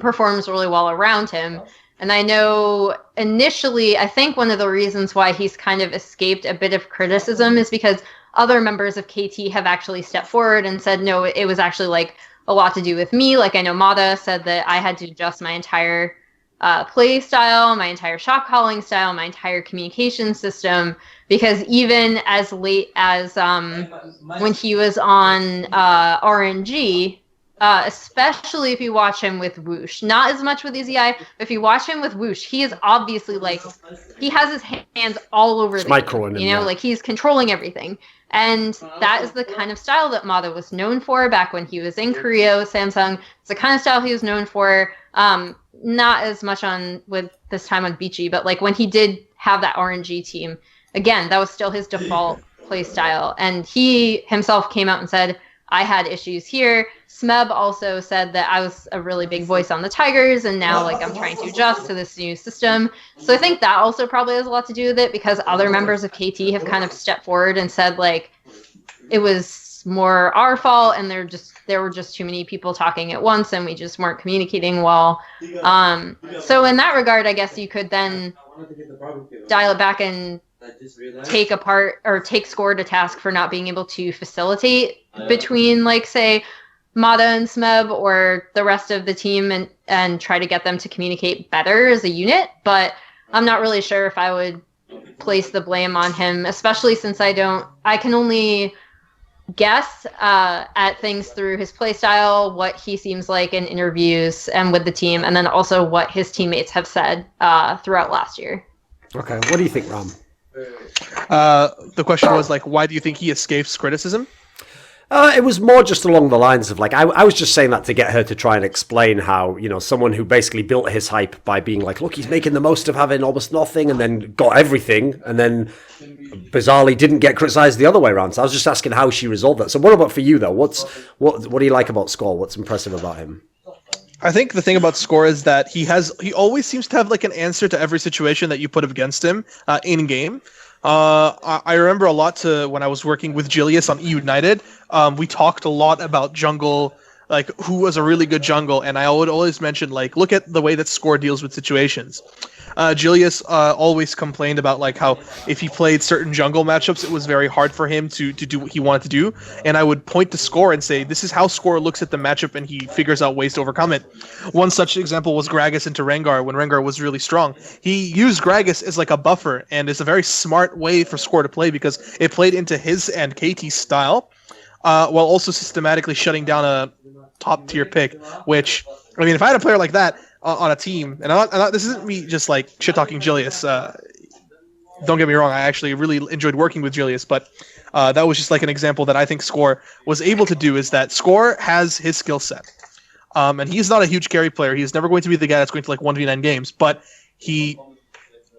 performs really well around him. And I know initially, I think one of the reasons why he's kind of escaped a bit of criticism is because other members of KT have actually stepped forward and said, no, it was actually like a lot to do with me. Like, I know Mata said that I had to adjust my entire play style, my entire shot calling style, my entire communication system, because even as late as when he was on RNG, especially if you watch him with Whoosh, not as much with Easy Eye, but if you watch him with Whoosh, he is obviously like, he has his hands all over the game, you know, like he's controlling everything. And that is the kind of style that Mata was known for back when he was in Korea with Samsung. It's the kind of style he was known for, not as much on with this time on Beachy, but like when he did have that RNG team, again, that was still his default play style. And he himself came out and said, I had issues here. Smeb also said that I was a really big voice on the Tigers, and now like I'm trying to adjust to this new system. So I think that also probably has a lot to do with it, because other members of KT have kind of stepped forward and said like it was more our fault, and there were just too many people talking at once, and we just weren't communicating well. So in that regard, I guess you could then dial it back and take score to task for not being able to facilitate between, like, say, Mata and Smeb or the rest of the team and try to get them to communicate better as a unit. But I'm not really sure if I would place the blame on him, especially since I can only guess at things through his playstyle, what he seems like in interviews and with the team, and then also what his teammates have said throughout last year. Okay, what do you think, Ram? The question was, like, why do you think he escapes criticism? It was more just along the lines of, like, I was just saying that to get her to try and explain how, you know, someone who basically built his hype by being like, look, he's making the most of having almost nothing and then got everything and then bizarrely didn't get criticized the other way around. So I was just asking how she resolved that. So what about for you, though? What do you like about Score? What's impressive about him? I think the thing about Score is that he always seems to have, like, an answer to every situation that you put against him in game. I remember a lot when I was working with Julius on E United. We talked a lot about jungle, like who was a really good jungle, and I would always mention, like, look at the way that Score deals with situations. Julius always complained about, like, how if he played certain jungle matchups, it was very hard for him to do what he wanted to do. And I would point to Score and say, this is how Score looks at the matchup, and he figures out ways to overcome it. One such example was Gragas into Rengar when Rengar was really strong. He used Gragas as, like, a buffer, and it's a very smart way for Score to play because it played into his and KT's style, while also systematically shutting down a top-tier pick, which, I mean, if I had a player like that on a team, and this isn't me just, like, shit-talking Julius, don't get me wrong, I actually really enjoyed working with Julius, but that was just, like, an example that I think Score was able to do, is that Score has his skill set. And he's not a huge carry player. He's never going to be the guy that's going to, like, 1v9 games, but he,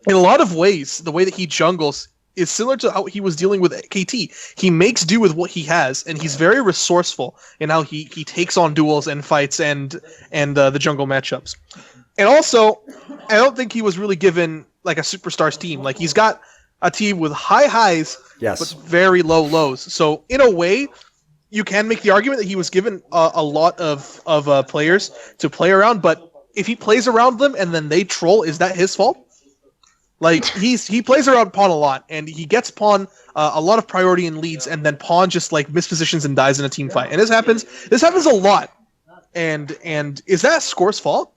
in a lot of ways, the way that he jungles is similar to how he was dealing with KT. He makes do with what he has, and he's very resourceful in how he takes on duels and fights and the jungle matchups. And also, I don't think he was really given, like, a superstars team. Like, he's got a team with high highs, Yes. but very low lows. So in a way, you can make the argument that he was given a lot of players to play around, but if he plays around them and then they troll, is that his fault? Like, he plays around Pawn a lot, and he gets Pawn a lot of priority in leads, and then Pawn just, like, mispositions and dies in a team fight. And this happens a lot. And is that Score's fault?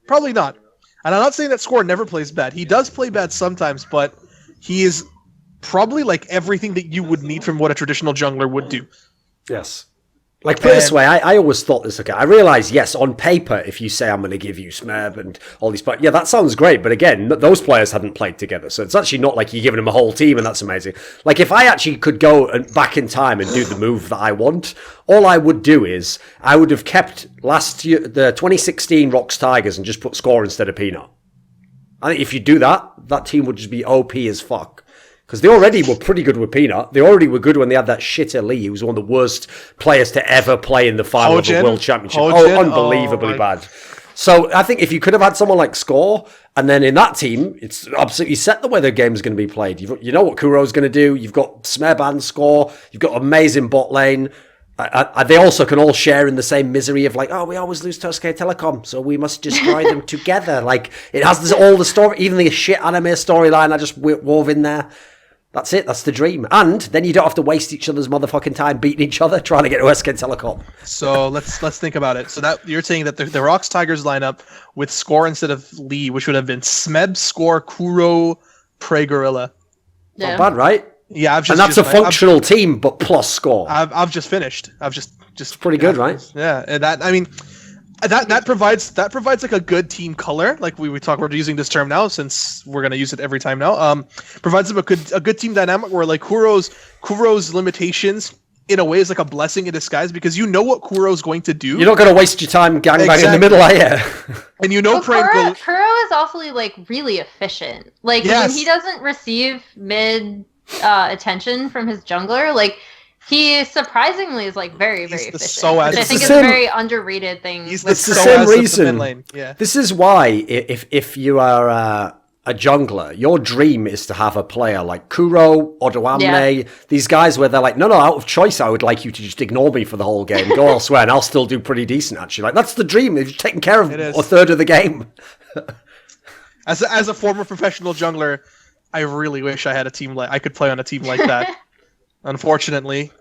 Probably not. And I'm not saying that Score never plays bad. He does play bad sometimes, but he is probably, like, everything that you would need from what a traditional jungler would do. Yes. Like, put it this way, I always thought this, okay, I realise, yes, on paper, if you say I'm going to give you Smeb and all these players, yeah, that sounds great, but again, those players hadn't played together, so it's actually not like you're giving them a whole team, and that's amazing. Like, if I actually could go back in time and do the move that I want, all I would do is, I would have kept last year, the 2016 Rocks Tigers, and just put Score instead of Peanut. I think if you do that, that team would just be OP as fuck. Because they already were pretty good with Peanut. They already were good when they had that shit Lee, who was one of the worst players to ever play in the final of the World Championship. Unbelievably bad. So I think if you could have had someone like Score, and then in that team, it's absolutely set the way the game's going to be played. You know what Kuro's going to do. You've got Smeb and Score. You've got amazing bot lane. They also can all share in the same misery of, like, oh, we always lose to SK Telecom, so we must destroy them together. Like, it has all the story, even the shit anime storyline I just wove in there. That's it. That's the dream. And then you don't have to waste each other's motherfucking time beating each other trying to get to SK Telecom. So let's think about it. So that you're saying that the Rocks Tigers lineup with Score instead of Lee, which would have been Smeb, Score, Kuro, Prey Gorilla. Yeah. Not bad, right? Yeah, and that's a functional team, but plus Score. I've just finished. Just pretty good, right? Yeah, and that, I mean, that provides like a good team color. Like we talk, we're using this term now since we're gonna use it every time now. Provides them a good team dynamic where, like, Kuro's limitations in a way is like a blessing in disguise, because you know what Kuro's going to do. You're not going to waste your time gangbanging in the middle, are you? And you know, Kuro is also, like, really efficient. Like, yes. When he doesn't receive mid attention from his jungler, like, he surprisingly is, like, very, very efficient. Which I think is a very underrated thing. It's the same reason. Yeah. This is why, if you are a jungler, your dream is to have a player like Kuro, Odoamne, these guys where they're like, no, out of choice, I would like you to just ignore me for the whole game, go elsewhere, and I'll still do pretty decent, actually. Like, that's the dream. They've taken care of a third of the game. As a former professional jungler, I really wish I had a team I could play on a team like that. Unfortunately,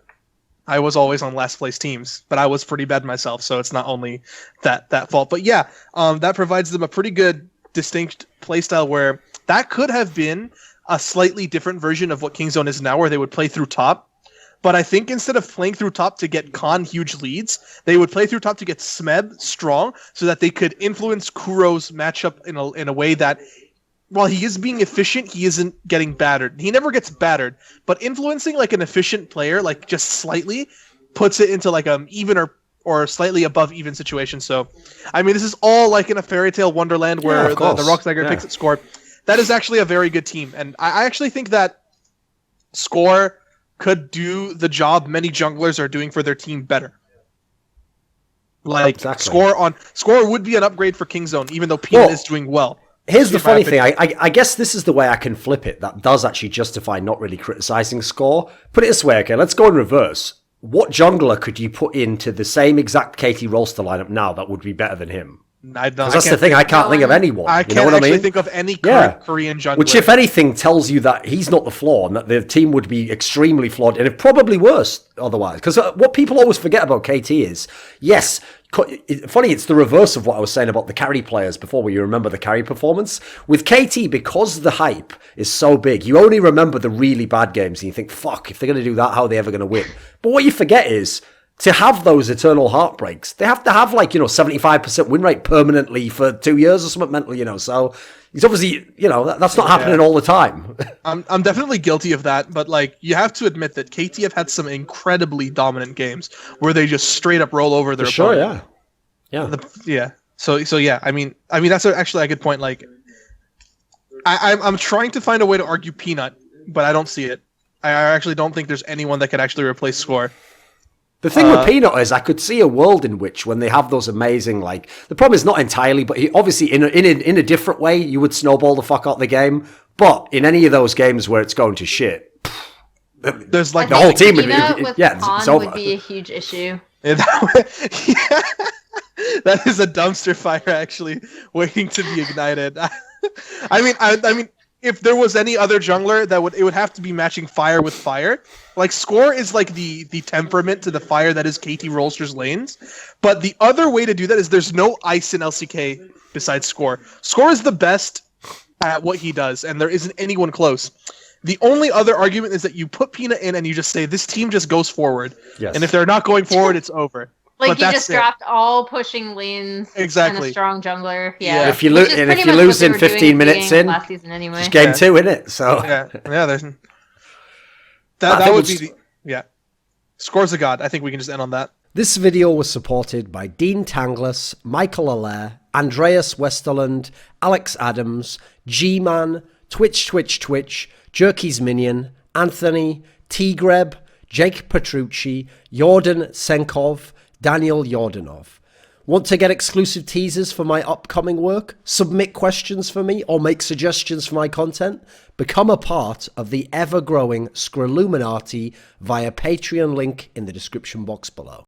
I was always on last place teams, but I was pretty bad myself, so it's not only that fault. But yeah, that provides them a pretty good distinct playstyle where that could have been a slightly different version of what Kingzone is now, where they would play through top. But I think instead of playing through top to get Khan huge leads, they would play through top to get Smeb strong, so that they could influence Kuro's matchup in a way that, while he is being efficient, he isn't getting battered. He never gets battered, but influencing like an efficient player, like just slightly, puts it into like even or slightly above even situation. So, I mean, this is all like in a fairy tale wonderland where the Rockstar takes its score. That is actually a very good team, and I actually think that Score could do the job many junglers are doing for their team better. Like Score would be an upgrade for Kingzone, even though Peanut is doing well. Here's the funny thing. I guess this is the way I can flip it. That does actually justify not really criticizing Score. Put it this way, okay? Let's go in reverse. What jungler could you put into the same exact KT roster lineup now that would be better than him? That's the thing. I can't think of anyone. I can't actually think of any current Korean jungler. Which, if anything, tells you that he's not the flaw and that the team would be extremely flawed and probably worse otherwise. Because what people always forget about KT is, yes, funny, it's the reverse of what I was saying about the carry players before, where you remember the carry performance. With KT, because the hype is so big, you only remember the really bad games and you think, fuck, if they're going to do that, how are they ever going to win? But what you forget is, to have those eternal heartbreaks, they have to have 75% win rate permanently for 2 years or something mental, so he's obviously, that's not happening all the time. I'm definitely guilty of that, but you have to admit that KT have had some incredibly dominant games where they just straight up roll over their opponent. Yeah. So yeah, I mean that's actually a good point. I'm trying to find a way to argue Peanut, but I don't see it. I actually don't think there's anyone that could actually replace Score. The thing with Peanut is I could see a world in which when they have those amazing, the problem is not entirely, but obviously in a different way, you would snowball the fuck out the game. But in any of those games where it's going to shit, there's the whole team would be, it's over. Would be a huge issue. That is a dumpster fire actually waiting to be ignited. I mean, if there was any other jungler, it would have to be matching fire with fire. Score is the temperament to the fire that is KT Rolster's lanes. But the other way to do that is there's no ice in LCK besides Score. Score is the best at what he does, and there isn't anyone close. The only other argument is that you put Peanut in and you just say, this team just goes forward. Yes. And if they're not going forward, it's over. You just dropped all pushing lanes and a strong jungler. Yeah. If you lose in 15 minutes in, last season anyway. It's game 2, isn't it? So there's that would be Score's a god. I think we can just end on that. This video was supported by Dean Tanglis, Michael Allaire, Andreas Westerlund, Alex Adams, Gman, Twch, Jerky's Minion, Anthony, TGreb, Jake Petrucci, Yordan Tsenkov, Daniel Yordanov. Want to get exclusive teasers for my upcoming work? Submit questions for me or make suggestions for my content? Become a part of the ever-growing Scrilluminati via Patreon link in the description box below.